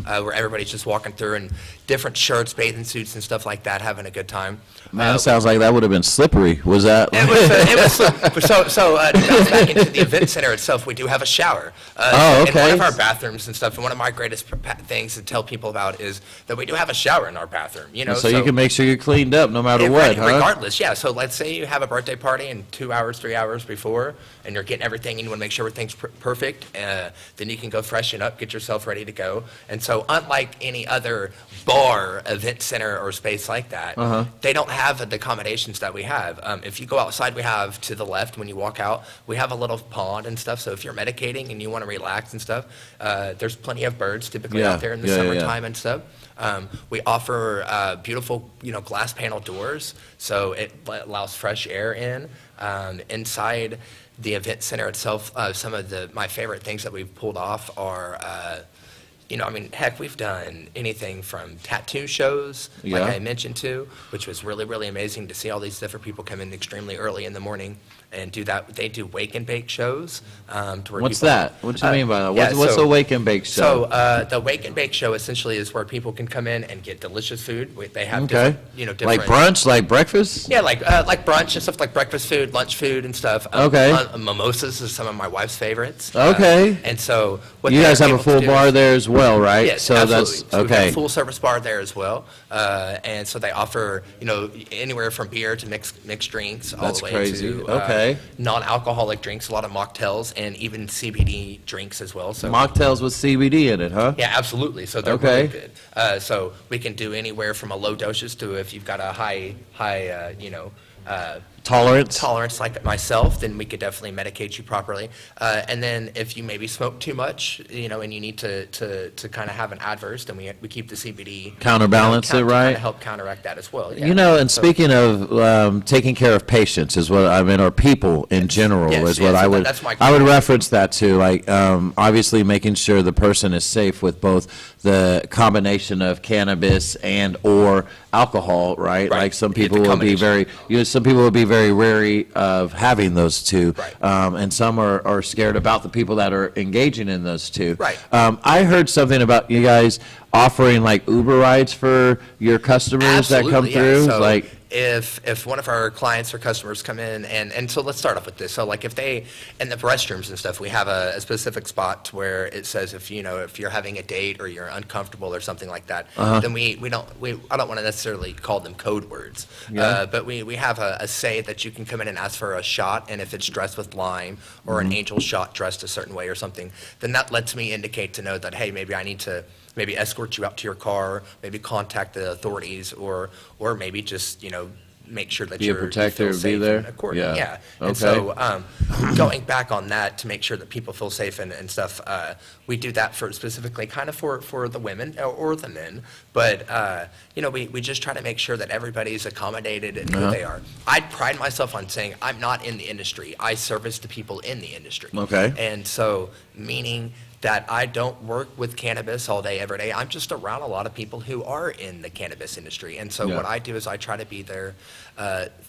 where everybody's just walking through in different shirts, bathing suits, and stuff like that, having a good time. Man, it sounds like that would have been slippery. Was that? It was so back into the event center itself. We do have a shower. Oh, okay. In one of our bathrooms and stuff. And one of my greatest things to tell people about is that we do have a shower in our bathroom. So you can make sure you're cleaned up no matter what, huh? Regardless, yeah. So let's say you have a birthday party and 2 hours, 3 hours before, and you're getting everything, and you want to make sure everything's perfect. Then you can go freshen up, get yourself ready to go. And so, unlike any other bar, event center, or space like that, they don't have the accommodations that we have. If you go outside, we have to the left when you walk out, we have a little pond and stuff. So if you're medicating and you want to relax and stuff, there's plenty of birds typically out there in the summertime and stuff. We offer beautiful, glass panel doors, so it allows fresh air in. Inside the event center itself, some of my favorite things that we've pulled off are, heck, we've done anything from tattoo shows, like I mentioned to, which was really, really amazing to see all these different people come in extremely early in the morning and do that. They do wake and bake shows. To where What's people, that? What do you mean by that? yeah, What's so- a wake and bake show? So the wake and bake show essentially is where people can come in and get delicious food. They have Okay. different, Like brunch, like breakfast? yeah, like brunch and stuff, like breakfast food, lunch food, and stuff. Okay. Mimosas is some of my wife's favorites. Okay. And so what You they're guys have a able to full do bar is- there as well, right? Yes, So absolutely. that's So we've got okay. a full service bar there as well, and so they offer anywhere from beer to mixed drinks all That's the way crazy. to Okay. non-alcoholic drinks, a lot of mocktails, and even CBD drinks as well. So Mocktails with CBD in it, huh? yeah, absolutely. So they're Okay. really good. So we can do anywhere from a low dosage to if you've got a high tolerance like myself, then we could definitely medicate you properly. And then if you maybe smoke too much, and you need to kind of have an adverse, then we keep the CBD Counterbalance it, to right? kind of help counteract that as well. Yeah. And So- speaking of taking care of patients is what I mean, or people in general Yes, is what yes, I would that's my I would goal. reference that to, like obviously making sure the person is safe with both the combination of cannabis and or alcohol, right? Right. Like some Hit the people will be very, combination. some people will be very wary of having those two, Right. and some are scared about the people that are engaging in those two. Right. I heard something about you guys offering like Uber rides for your customers that come Absolutely, yeah. through, So like. if one of our clients or customers come in, and so let's start off with this. So like if they, in the restrooms and stuff, we have a specific spot where it says if you're having a date or you're uncomfortable or something like that, then I don't want to necessarily call them code words, but we have a say that you can come in and ask for a shot, and if it's dressed with lime or an angel shot dressed a certain way or something, then that lets me indicate to know that, hey, maybe I need to maybe escort you out to your car, maybe contact the authorities, or maybe just, make sure that Be a you protector, feel be safe there? and accordant. Yeah. And so going back on that to make sure that people feel safe and stuff, we do that for specifically kind of for the women or the men, but we just try to make sure that everybody's accommodated in who they are. I pride myself on saying I'm not in the industry. I service the people in the industry. Okay. And so meaning that I don't work with cannabis all day, every day. I'm just around a lot of people who are in the cannabis industry. And so what I do is I try to be their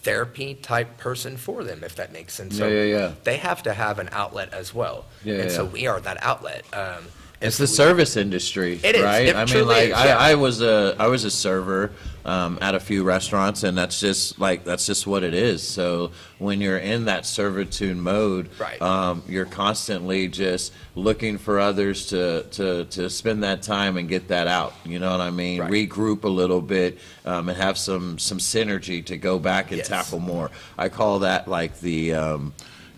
therapy type person for them, if that makes sense. So Yeah. they have to have an outlet as well. Yeah, and so yeah. we are that outlet. It's the service industry, It is. right? It I mean, truly like is, yeah. I was a server at a few restaurants, and that's just what it is. So when you're in that servitude mode, Right. You're constantly just looking for others to spend that time and get that out. You know what I mean? Right. Regroup a little bit and have some synergy to go back and Yes. tackle more. I call that like the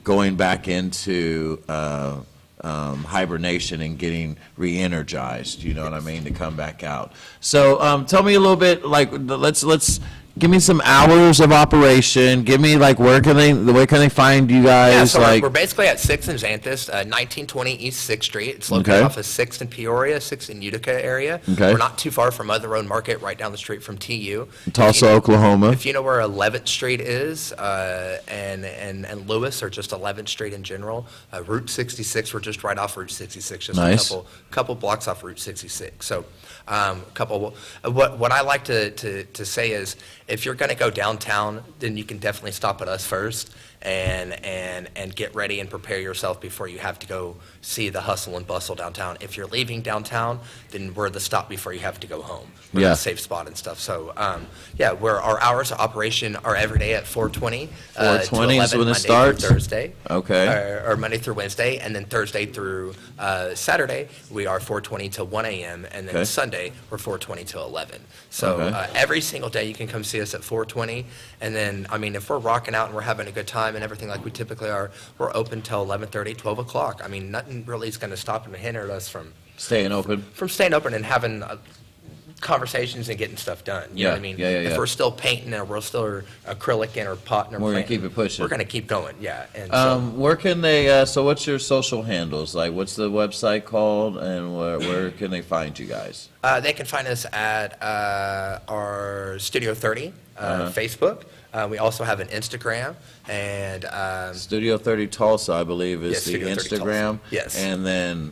going back into. Hibernation and getting re-energized, you know what I mean, to come back out. So tell me a little bit, like let's Give me some hours of operation. Give me like where can they find you guys? Yeah, so like we're basically at 6th and Xanthus, 1920 East 6th Street. It's located Okay. off of 6th and Peoria, 6th and Utica area. Okay. We're not too far from Other Road Market, right down the street from TU. Tulsa, Oklahoma. If you know where 11th Street is, and Lewis, or just 11th Street in general, Route 66, we're just right off Route 66, just Nice. a couple blocks off Route 66. So, what I like to say is, if you're going to go downtown, then you can definitely stop at us first and get ready and prepare yourself before you have to go see the hustle and bustle downtown. If you're leaving downtown, then we're the stop before you have to go home. We're Yeah. the safe spot and stuff. So, our hours of operation are every day at 4:20. 4:20 is when it Monday starts? through Thursday. Okay. Or Monday through Wednesday, and then Thursday through Saturday, we are 4:20 to 1 a.m., and then Okay. Sunday, we're 4:20 to 11. So Okay. every single day you can come see us at 4:20, and then, I mean, if we're rocking out and we're having a good time and everything like we typically are, we're open till 11:30, 12 o'clock. I mean, nothing really is going to stop and hinder us from Staying open. staying open and having conversations and getting stuff done. You know Yeah, what I mean? yeah, yeah, If yeah. we're still painting or we're still acrylic or potting or We're gonna planting, keep it pushing. We're going to keep going, yeah. And so, Where can they? So what's your social handles? Like, what's the website called, and where can they find you guys? they can find us at our Studio 30 Uh-huh. Facebook. We also have an Instagram, and Studio 30 Tulsa, I believe, is Yes, the Studio 30 Tulsa. Instagram. Yes. And then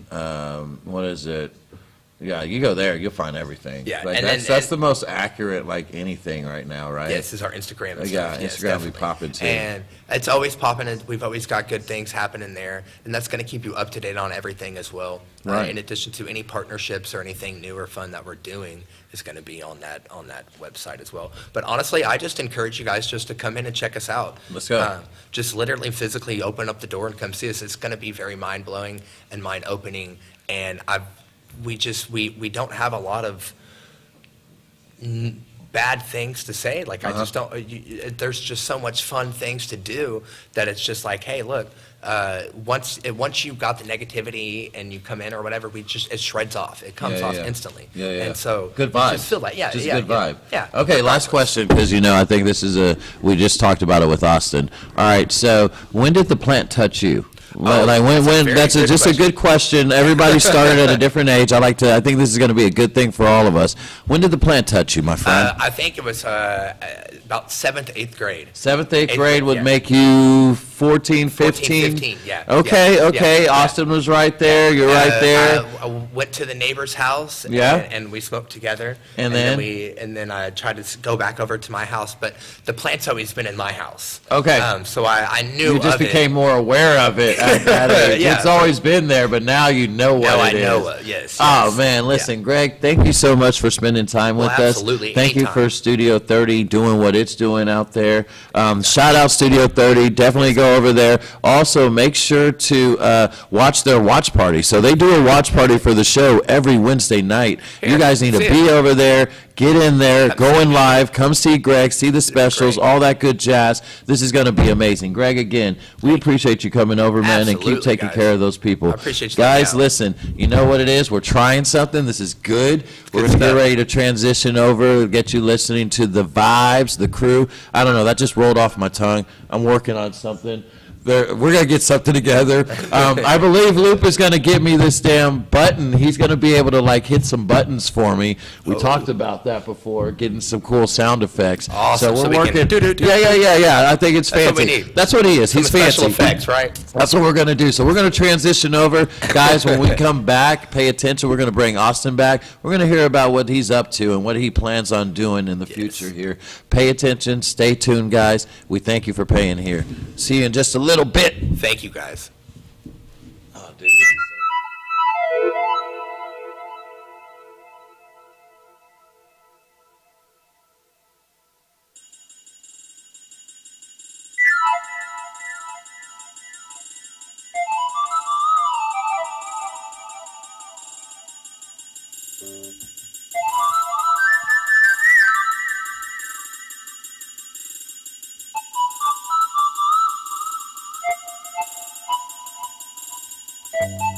what is it? Yeah, you go there, you'll find everything. Yeah, like and that's then- that's the most accurate like anything right now, right? yes, is our Instagram. And Yeah, stuff. Yes, Instagram will be definitely. popping, too. And it's always popping, and we've always got good things happening there, and that's going to keep you up to date on everything as well. Right. In addition to any partnerships or anything new or fun that we're doing is going to be on that website as well. But honestly, I just encourage you guys just to come in and check us out. Let's go. Just literally physically open up the door and come see us. It's going to be very mind blowing and mind opening, and we don't have a lot of bad things to say. Like, I just don't, there's just so much fun things to do that it's just like, hey, look, once you've got the negativity and you come in or whatever, it shreds off. It comes Yeah, off yeah. instantly. Yeah, yeah. And so Good you vibe. just feel like, yeah, Just yeah, good vibe. Yeah. Okay, last question, because I think this is we just talked about it with Austin. All right, so when did the plant touch you? Like when that's a very just good a good question. Everybody started at a different age. I think this is going to be a good thing for all of us. When did the plant touch you, my friend? I think it was about 7th, 8th grade. 7th, 8th eighth grade grade, would yeah. make you 14, 15? 15, yeah. Okay, Yeah, okay. yeah. Austin was right there. You're right there. I went to the neighbor's house, Yeah. and we smoked together. And then I tried to go back over to my house, but the plant's always been in my house. Okay. So I knew You just of it. became more aware of it at that age. Yeah. It's always been there, but now you know what Now it I know is. it, yes, Oh, yes. man, listen, Greg, thank you so much for spending time Well, with us. absolutely, Thank you anytime. for Studio 30 doing what it's doing out there. Shout out Studio 30. Definitely go over there. Also, make sure to watch their watch party. So they do a watch party for the show every Wednesday night. You guys need to see be it. over there. Get in there, go in live, come see Greg, see the specials, great. all that good jazz. This is going to be amazing. Greg, again, we appreciate you coming over, man, and keep Absolutely, taking guys. care of those people. I appreciate you Guys, letting me out. listen, you know what it is? We're trying something. This is good. We're Good going to get stuff. ready to transition over, get you listening to the vibes, the crew. I don't know, that just rolled off my tongue. I'm working on something. We're going to get something together. I believe Loop is going to get me this damn button. He's going to be able to, like, hit some buttons for me. We talked about that before, getting some cool sound effects. Awesome. So So we're we can working. do-do-do. Yeah. I think it's That's fancy. what we need. That's what he is. Some He's fancy. special effects, right? That's what we're going to do. So we're going to transition over. Guys, when we come back, pay attention. We're going to bring Austin back. We're going to hear about what he's up to and what he plans on doing in the future here. Pay attention. Stay tuned, guys. We thank you for paying here. See you in just a little bit. Thank you, guys. Oh, dude, this is so- Thank you.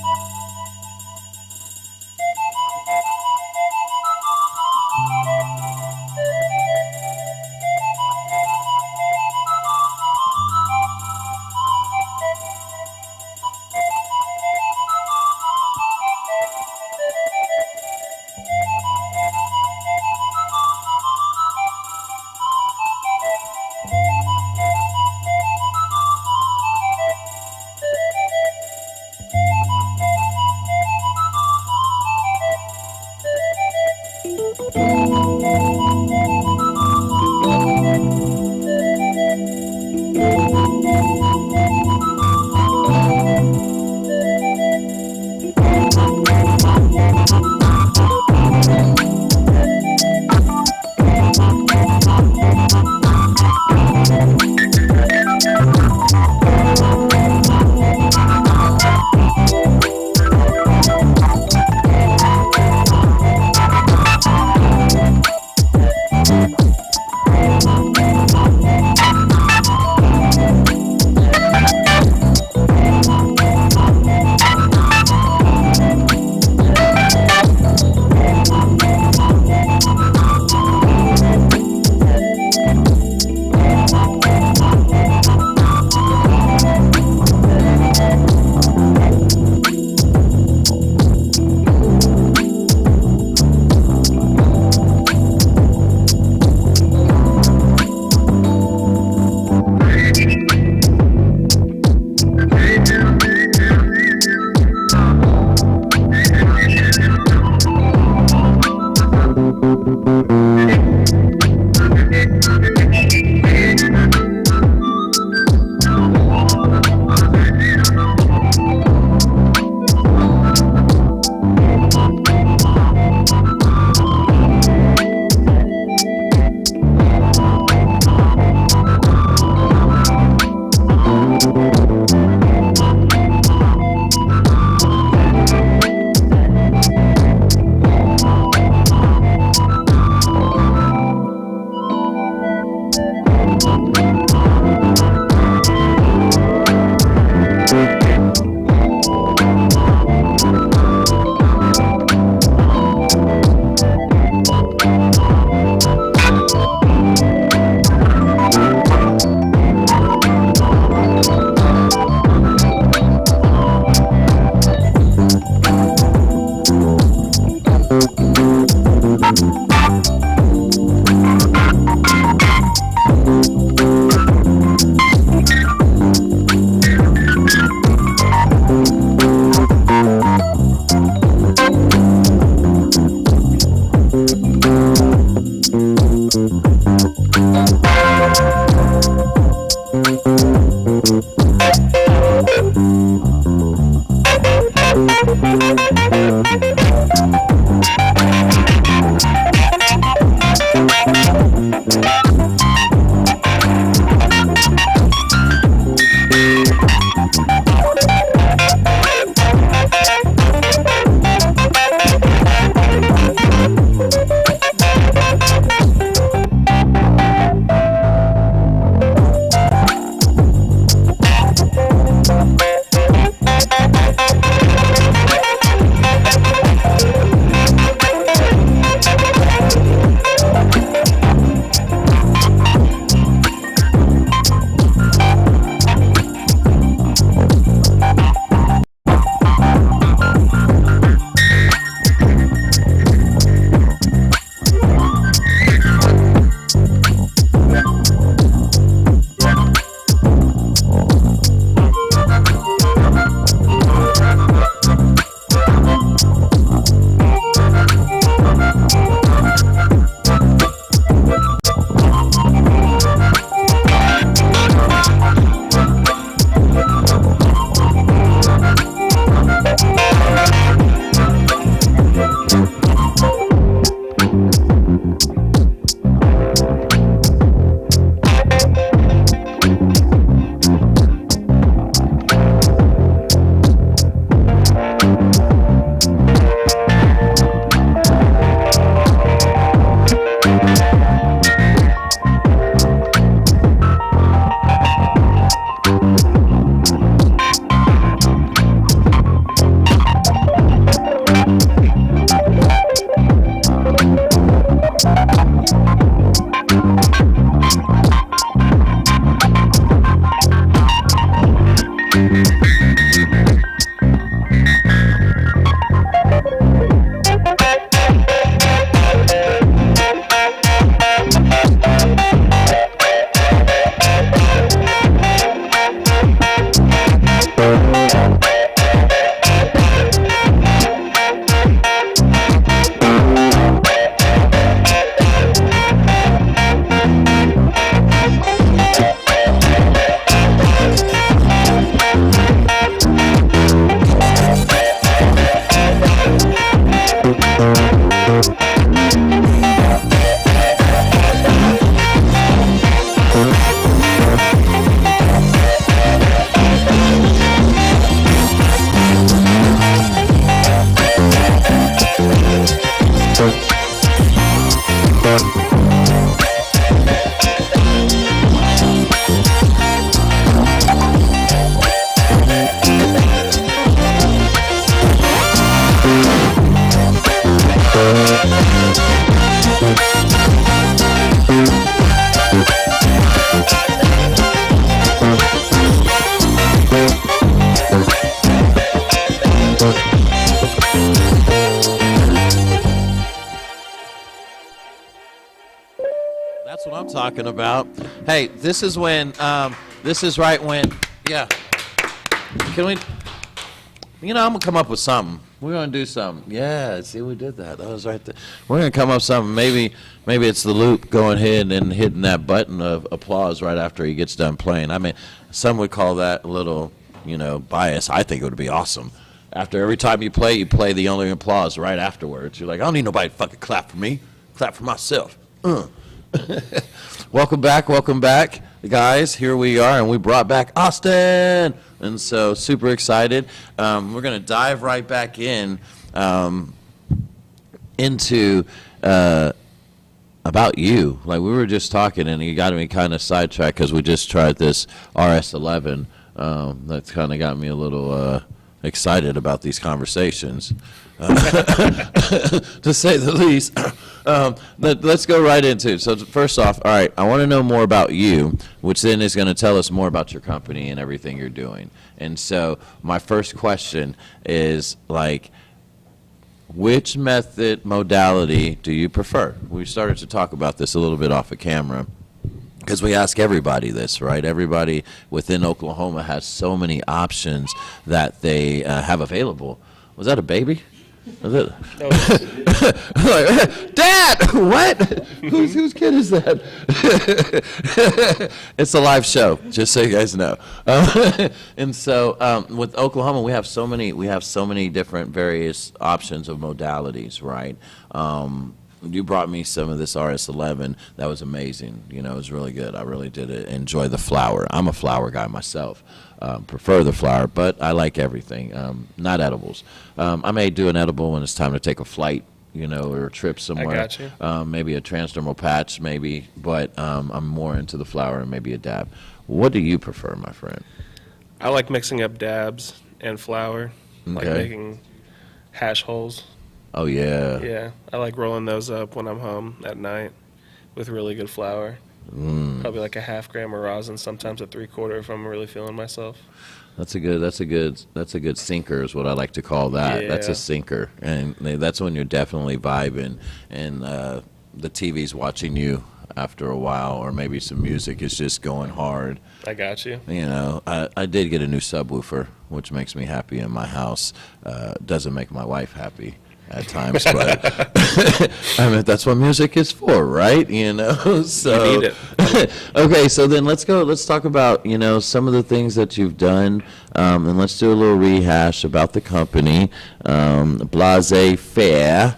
That's what I'm talking about. Hey, this is when, this is right when, yeah. Can we, I'm going to come up with something. We're going to do something. Yeah, see, we did that. That was right there. We're going to come up with something. Maybe it's the loop going ahead and hitting that button of applause right after he gets done playing. I mean, some would call that a little, bias. I think it would be awesome. After every time you play the only applause right afterwards. You're like, I don't need nobody to fucking clap for me. Clap for myself. Welcome back, guys. Here we are, and we brought back Austin, and so super excited. We're gonna dive right back into about you. Like we were just talking, and you got me kind of sidetracked because we just tried this RS11. That's kind of got me a little excited about these conversations, to say the least. Let's go right into it. So first off, all right, I want to know more about you, which then is going to tell us more about your company and everything you're doing. And so my first question is, like, which modality do you prefer? We started to talk about this a little bit off of camera, because we ask everybody this, right? Everybody within Oklahoma has so many options that they have available. Was that a baby? Is it? No, it's- Like, Dad, what? Whose kid is that? It's a live show, just so you guys know. And so with Oklahoma, we have so many different various options of modalities, right? You brought me some of this RS11. That was amazing. You know, it was really good. I really did enjoy the flower. I'm a flower guy myself. Prefer the flower, but I like everything. Not edibles. I may do an edible when it's time to take a flight, you know, or a trip somewhere. got you. Maybe a transdermal patch, maybe. But I'm more into the flower and maybe a dab. What do you prefer, my friend? I like mixing up dabs and flour, like Okay. making hash holes. Oh, yeah. Yeah, I like rolling those up when I'm home at night with really good flour. Probably like a half gram of rosin, sometimes a 3/4 if I'm really feeling myself. That's a good sinker is what I like to call that. That's a Yeah. sinker, and that's when you're definitely vibing, and the TV's watching you after a while, or maybe some music is just going hard. I got you. You know, I did get a new subwoofer, which makes me happy in my house. Doesn't make my wife happy at times, but I mean, that's what music is for, right? You know, so You need it. okay, so then let's talk about, you know, some of the things that you've done, and let's do a little rehash about the company, Blaissez Faire.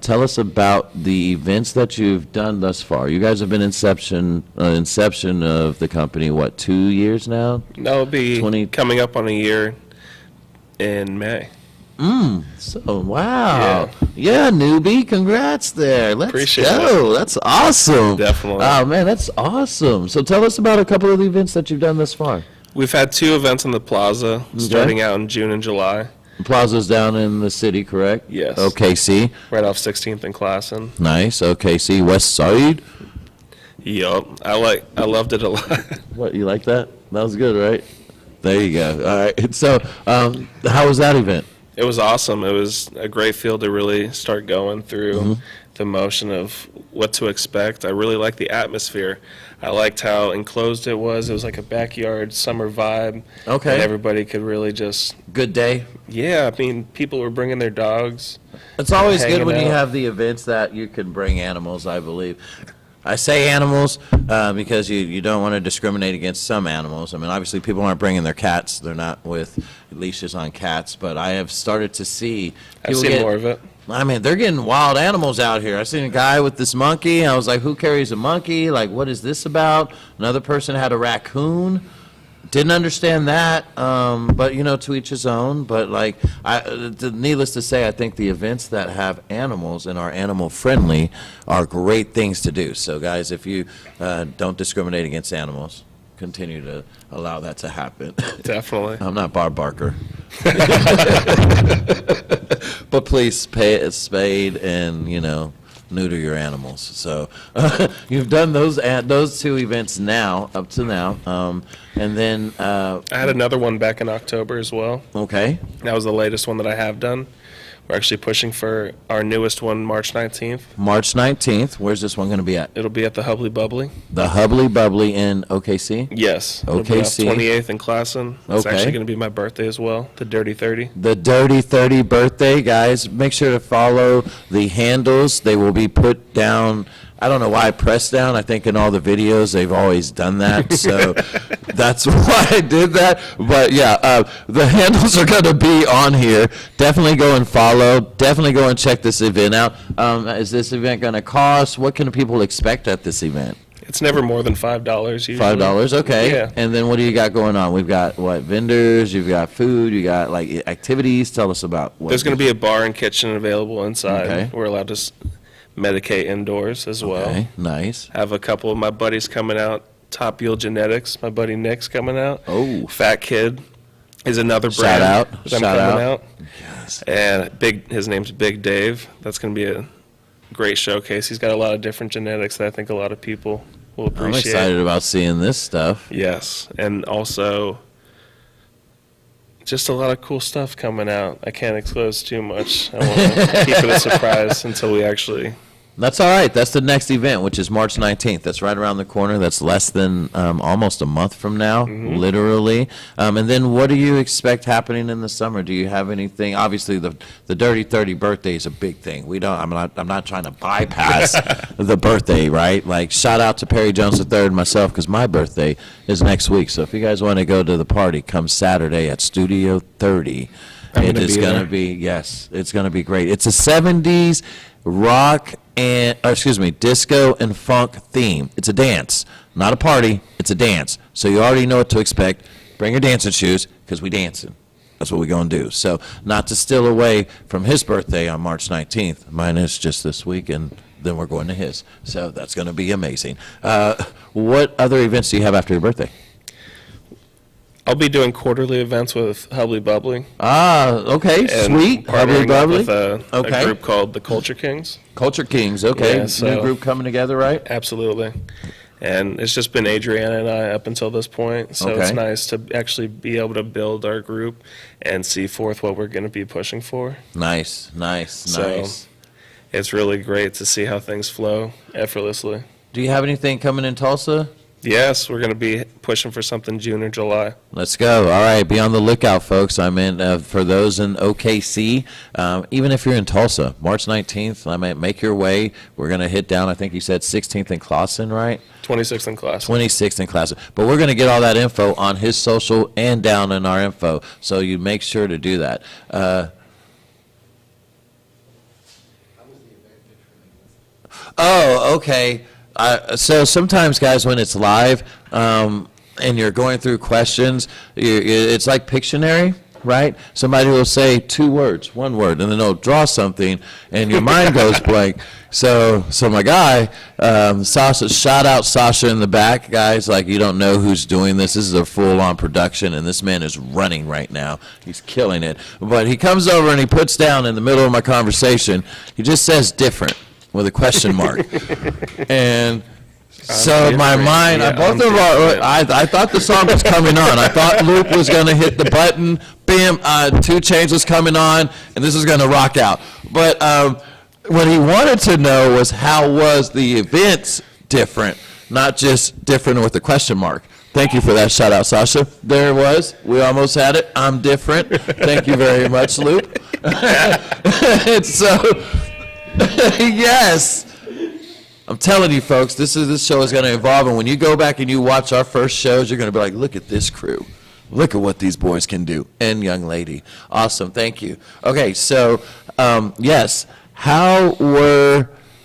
Tell us about the events that you've done thus far. You guys have been inception of the company, what, 2 years now? That'll be 20 coming up on a year in May. So, wow. Yeah, newbie, congrats there. Let's Appreciate go. That's awesome. Definitely. Oh, man, that's awesome. So tell us about a couple of the events that you've done thus far. We've had 2 events in the plaza, starting out in June and July, Plaza's down in the city, correct? Yes. OKC. right off 16th and Classen. Nice. OKC. West Side. Yup, I loved it a lot. What, you like that? That was good, right? There you go. All right. So, how was that event? It was awesome. It was a great field to really start going through the motion of what to expect. I really liked the atmosphere. I liked how enclosed it was. It was like a backyard summer vibe. Okay. And everybody could really just, Good day. yeah, I mean, people were bringing their dogs. It's always good Hanging when you out. have the events that you can bring animals, I believe. I say animals because you don't want to discriminate against some animals. I mean, obviously, people aren't bringing their cats. They're not with leashes on cats. But I have started to see I've people seen get, more of it. I mean, they're getting wild animals out here. I seen a guy with this monkey. I was like, who carries a monkey? Like, what is this about? Another person had a raccoon. Didn't understand that, but, you know, to each his own. But, like, needless to say, I think the events that have animals and are animal-friendly are great things to do. So, guys, if you don't discriminate against animals, continue to allow that to happen. Definitely. I'm not Bob Barker. But please pay a spade and, you know, neuter your animals. So you've done those 2 events now, up to now. And then, I had another one back in October as well. okay. That was the latest one that I have done. We're actually pushing for our newest one, March 19th. March 19th. Where's this one going to be at? It'll be at the Hubbly Bubbly. The Hubbly Bubbly in OKC? Yes. It'll be off OKC. 28th in Classen. It's Okay. actually going to be my birthday as well, the Dirty 30. The Dirty 30 birthday, guys. Make sure to follow the handles. They will be put down. I don't know why I pressed down. I think in all the videos they've always done that. So that's why I did that. But yeah, the handles are going to be on here. Definitely go and follow. Definitely go and check this event out. Is this event going to cost? What can people expect at this event? It's never more than $5 usually. $5, okay. Yeah. And then what do you got going on? We've got what, vendors, you've got food, you got like activities. Tell us about what. There's going to be a bar and kitchen available inside. Okay. We're allowed to medicate indoors as well. Okay, nice. I have a couple of my buddies coming out. Top Yield Genetics, my buddy Nick's coming out. Oh. Fat Kid is another Shout brand out, that I'm shout coming out. out. And his name's Big Dave. That's going to be a great showcase. He's got a lot of different genetics that I think a lot of people will I'm appreciate. excited about seeing this stuff. Yes, and also just a lot of cool stuff coming out. I can't expose too much. I want to keep it a surprise until we actually That's all right. That's the next event, which is March 19th. That's right around the corner. That's less than almost a month from now, literally. And then what do you expect happening in the summer? Do you have anything? Obviously, the Dirty 30 birthday is a big thing. I'm not trying to bypass the birthday, right? Like, shout out to Perry Jones III and myself, because my birthday is next week. So if you guys want to go to the party, come Saturday at Studio 30. It is going to be, yes, it's going to be great. It's a 70s rock disco and funk theme. It's a dance, not a party. It's a dance. So you already know what to expect. Bring your dancing shoes, because we dancing. That's what we're going to do. So not to steal away from his birthday on March 19th. Mine is just this week, and then we're going to his. So that's going to be amazing. What other events do you have after your birthday? I'll be doing quarterly events with Hubbly Bubbly. Ah, okay, And sweet. Hubbly partnering up Bubbly. with a Okay. group called the Culture Kings. Culture Kings, okay. Yeah, so- New group coming together, right? Absolutely. And it's just been Adriana and I up until this point. So it's Okay. nice to actually be able to build our group and see forth what we're going to be pushing for. Nice. So it's really great to see how things flow effortlessly. Do you have anything coming in Tulsa? Yes, we're going to be pushing for something June or July. Let's go. All right, be on the lookout, folks. I'm in for those in OKC. Even if you're in Tulsa, March 19th, I might make your way. We're going to hit down, I think you said 16th and Clawson, right? 26th in class. 26th in Clawson. But we're going to get all that info on his social and down in our info, so you make sure to do that. Oh, okay. So sometimes, guys, when it's live and you're going through questions, it's like Pictionary, right? Somebody will say 2 words, 1 word, and then they'll draw something, and your mind goes blank. So my guy, Sasha, shout out Sasha in the back, guys. Like, you don't know who's doing this. This is a full-on production, and this man is running right now. He's killing it. But he comes over and he puts down in the middle of my conversation, he just says different with a question mark. And so in my mind, I thought the song was coming on. I thought Luke was going to hit the button. Bam, 2 Chainz was coming on, and this was going to rock out. But what he wanted to know was, how was the events different, not just different with a question mark. Thank you for that shout out, Sasha. There it was. We almost had it. I'm different. Thank you very much, Luke. And so, yes. I'm telling you, folks, this show is going to evolve, and when you go back and you watch our first shows, you're going to be like, look at this crew. Look at what these boys can do. And young lady. Awesome. Thank you. Okay, so, yes. How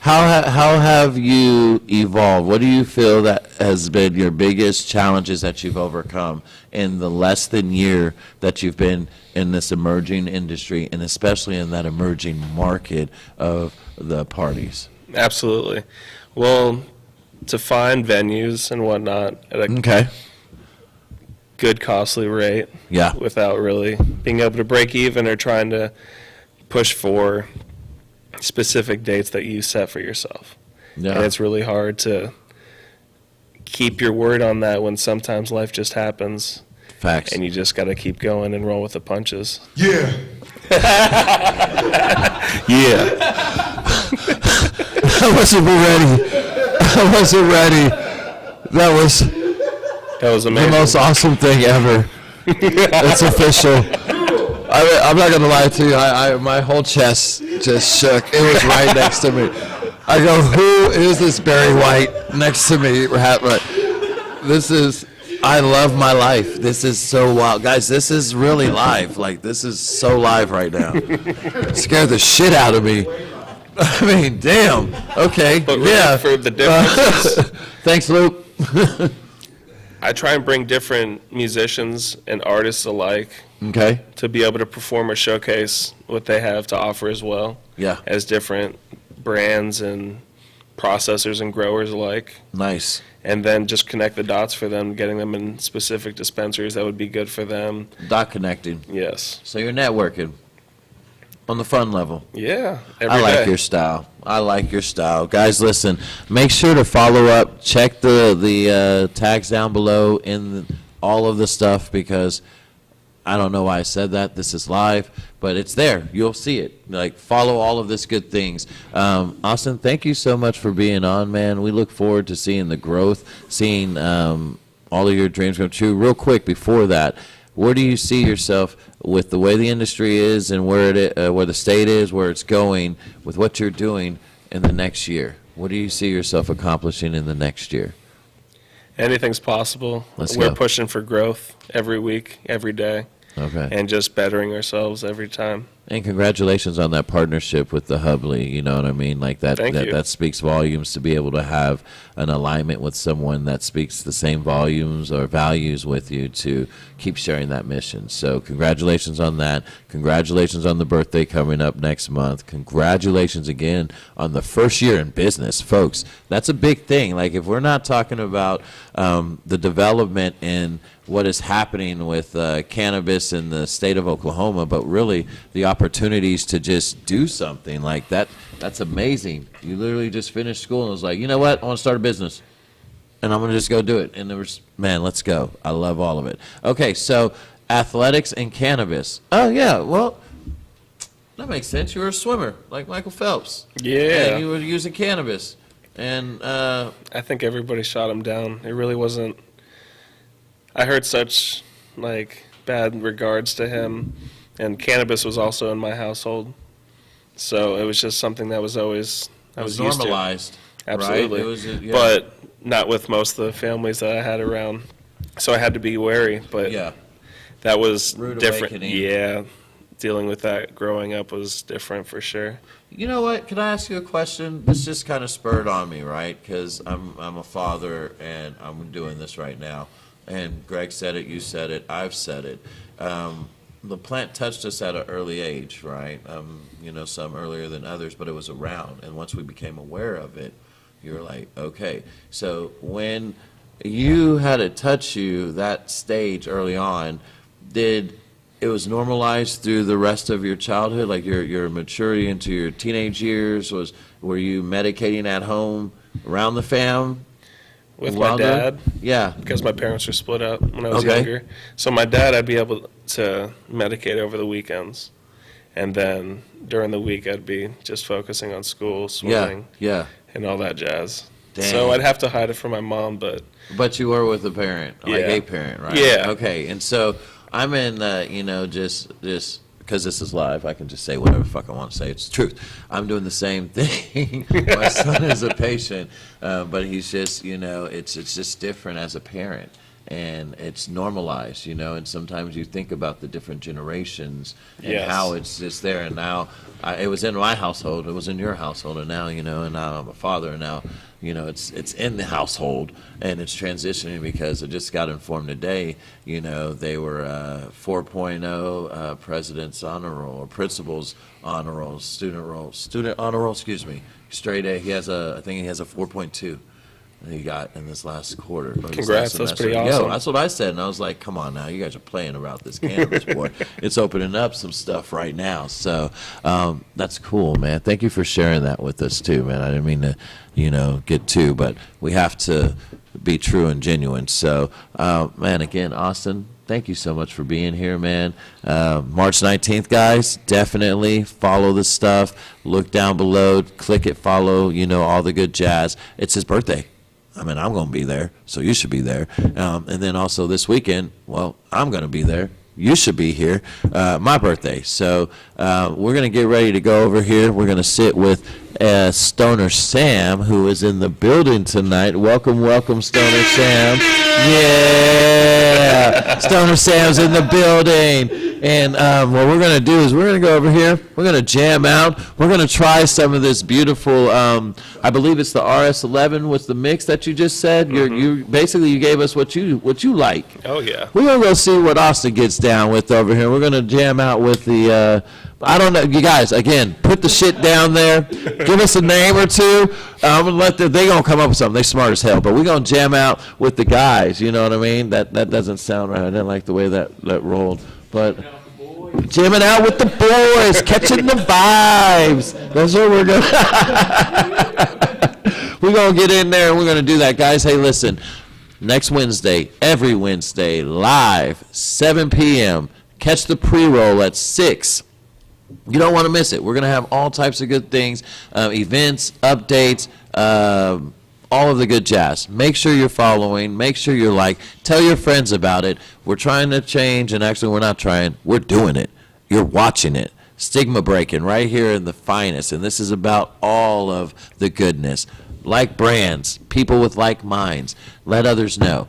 have you evolved? What do you feel that has been your biggest challenges that you've overcome in the less than year that you've been in this emerging industry, and especially in that emerging market of the parties? Absolutely. Well, to find venues and whatnot at a good, costly rate, Yeah. without really being able to break even or trying to push for specific dates that you set for yourself. Yeah. And it's really hard to keep your word on that when sometimes life just happens Facts. and you just got to keep going and roll with the punches. Yeah. Yeah. I wasn't ready. That was the amazing. most awesome thing ever. It's official. I'm not gonna lie to you. My whole chest just shook. It was right next to me. I go, who is this Barry White next to me? I love my life. This is so wild. Guys, this is really live. Like, this is so live right now. It scared the shit out of me. I mean, damn. Okay, But really, yeah. for the differences, Thanks, Luke. I try and bring different musicians and artists alike Okay. to be able to perform or showcase what they have to offer as well. Yeah. As different brands and processors and growers alike. Nice. And then just connect the dots for them, getting them in specific dispensaries that would be good for them. Dot connecting. Yes. So you're networking on the fun level. Yeah. I like your style. Guys, listen, make sure to follow up. Check the tags down below in all of the stuff, because I don't know why I said that. This is live, but it's there. You'll see it. Like, follow all of this good things. Austin, thank you so much for being on, man. We look forward to seeing the growth, seeing all of your dreams come true. Real quick before that, where do you see yourself with the way the industry is and where the state is, where it's going, with what you're doing in the next year? What do you see yourself accomplishing in the next year? Anything's possible. We're pushing for growth every week, every day. Okay. And just bettering ourselves every time. And congratulations on that partnership with the Hubley. You know what I mean? Like that. Thank you. That speaks volumes to be able to have an alignment with someone that speaks the same volumes or values with you to keep sharing that mission. So congratulations on that. Congratulations on the birthday coming up next month. Congratulations again on the first year in business, folks. That's a big thing. Like, if we're not talking about the development in what is happening with cannabis in the state of Oklahoma, but really the opportunities to just do something like that. That's amazing. You literally just finished school and was like, you know what? I want to start a business, and I'm going to just go do it. And there was, man, let's go. I love all of it. Okay, so athletics and cannabis. Oh, yeah, well, that makes sense. You were a swimmer like Michael Phelps. Yeah. And you were using cannabis. And I think everybody shot him down. It really wasn't. I heard such like bad regards to him, and cannabis was also in my household, so it was just something that was always I was used to. normalized. Absolutely, Right? It was, yeah. but not with most of the families that I had around, so I had to be wary. But Yeah. that was Rude different. awakening. Yeah, dealing with that growing up was different for sure. You know what? Can I ask you a question? This just kind of spurred on me, right? Because I'm a father, and I'm doing this right now. And Greg said it, you said it, I've said it. The plant touched us at an early age, right? You know, some earlier than others, but it was around. And once we became aware of it, you were like, okay. So when you had it touch you, that stage early on, it was normalized through the rest of your childhood, like your maturity into your teenage years? Were you medicating at home around the fam? With my Wilder? dad, Yeah. because my parents were split up when I was Okay. younger. So my dad, I'd be able to medicate over the weekends, and then during the week, I'd be just focusing on school, swimming, Yeah. and all that jazz. Dang. So I'd have to hide it from my mom, but But you were with a parent, like Yeah. a parent, right? Yeah. Okay, and so I'm in, you know, just because this is live, I can just say whatever the fuck I want to say. It's the truth. I'm doing the same thing. My son is a patient, but he's just, you know, it's just different as a parent. And it's normalized, you know, and sometimes you think about the different generations and Yes. how it's just there. And now, it was in my household, it was in your household, and now, you know, and now I'm a father, and now, you know, it's in the household, and it's transitioning because I just got informed today, you know, they were 4.0 President's Honor Roll, or Principal's Honor Roll, Student Honor Roll, excuse me, straight A. He has I think he has a 4.2. He got in this last quarter. Or this Congrats, last that's semester. pretty Yo, awesome. that's what I said, and I was like, come on now, you guys are playing about this cannabis, boy. It's opening up some stuff right now. So that's cool, man. Thank you for sharing that with us, too, man. I didn't mean to, you know, get too, but we have to be true and genuine. So, man, again, Austin, thank you so much for being here, man. March 19th, guys, definitely follow the stuff. Look down below, click it, follow, you know, all the good jazz. It's his birthday. I mean, I'm going to be there, so you should be there. And then also this weekend, well, I'm going to be there. You should be here. My birthday. So we're going to get ready to go over here. We're going to sit with Stoner Sam, who is in the building tonight. Welcome, welcome, Stoner Sam. Yeah! Stoner Sam's in the building. And what we're going to do is we're going to go over here. We're going to jam out. We're going to try some of this beautiful, I believe it's the RS11 with the mix that you just said. You basically you gave us what you like. oh yeah. We're going to go see what Austin gets down with over here. We're going to jam out with the, I don't know, you guys, again, put the shit down there. Give us a name or two. I'm going to let they're going to come up with something. They're smart as hell. But we're going to jam out with the guys. You know what I mean? That doesn't sound right. I didn't like the way that rolled. But jamming out with the boys, catching the vibes. That's what we're going to we're going to get in there, and we're going to do that. Guys, hey, listen, next Wednesday, every Wednesday, live, 7 p.m., Catch the pre-roll at 6. You don't want to miss it. We're going to have all types of good things, events, updates, all of the good jazz. Make sure you're following. Make sure you're tell your friends about it. We're trying to change, and actually we're not trying. We're doing it. You're watching it. Stigma breaking right here in the finest, and this is about all of the goodness. Like brands, people with like minds. Let others know.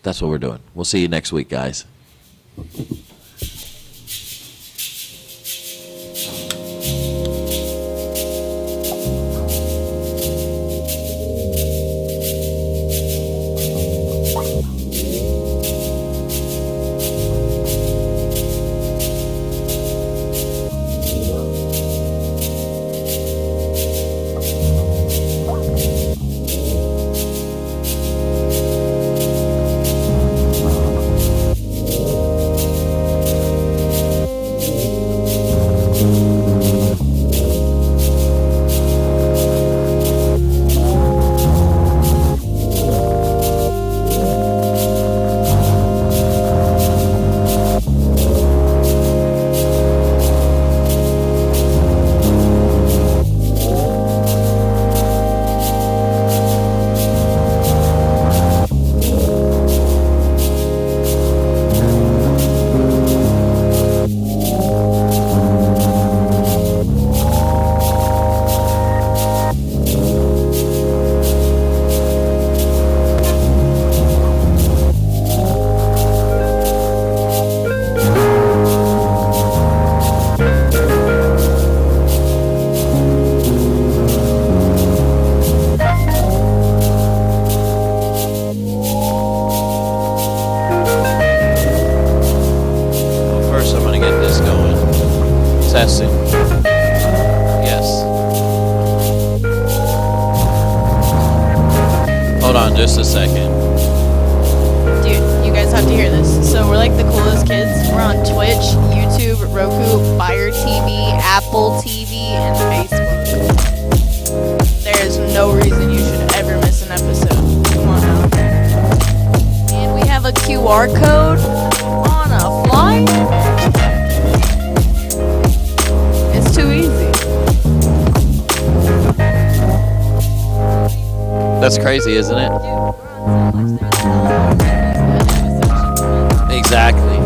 That's what we're doing. We'll see you next week, guys. Testing. Yes. Hold on just a second. Dude, you guys have to hear this. So we're like the coolest kids. We're on Twitch, YouTube, Roku, Fire TV, Apple TV, and Facebook. There is no reason you should ever miss an episode. Come on now. And we have a QR code on a flyer. It's too easy. That's crazy, isn't it? Exactly.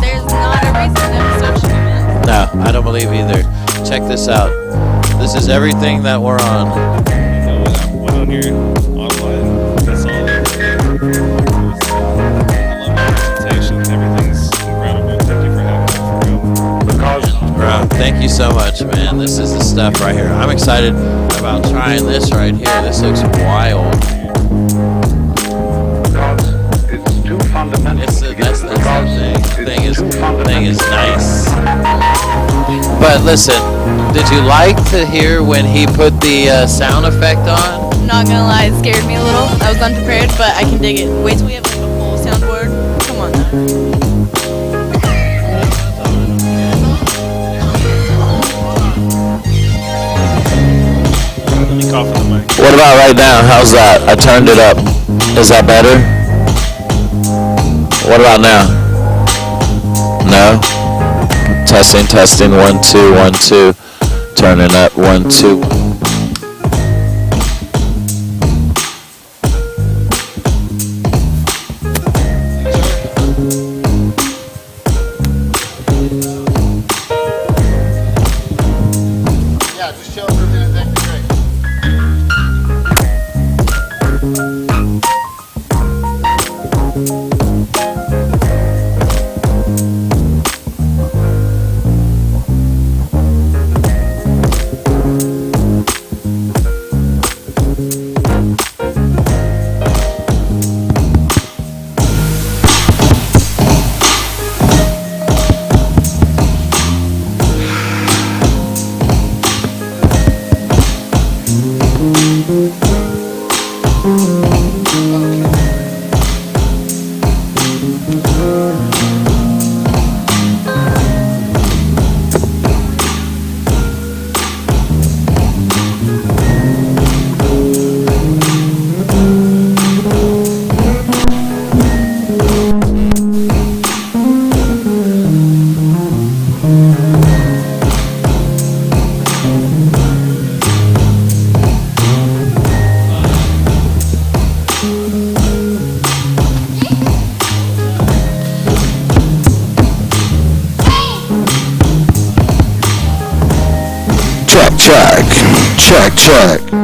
There's not a reason an episode should be missed. No, I don't believe either. Check this out. This is everything that we're on. Went on your online. That's all. I love the presentation. Everything's incredible. Thank you for having me. Bro, thank you so much, man. This is the stuff right here. I'm excited about trying this right here. This looks wild. It's too fundamental. That's the thing is nice. But listen, did you like to hear when he put the sound effect on? I'm not gonna lie, it scared me a little. I was unprepared, but I can dig it. Wait till we have like a full soundboard. Come on now. Let me cough in the mic. What about right now? How's that? I turned it up. Is that better? What about now? No? Testing, testing. 1, 2, 1, 2. Turning up. 1, 2. Yeah, just chill for a minute. That'd be great. Check, check. Check, check.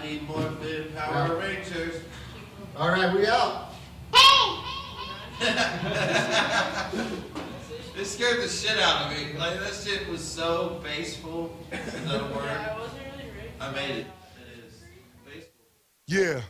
need Morphin Power Rangers. All right, we out. It scared the shit out of me. Like, that shit was so baseful. Is that a word? Yeah, I wasn't really ready. I made it. It is. Baseful. Yeah.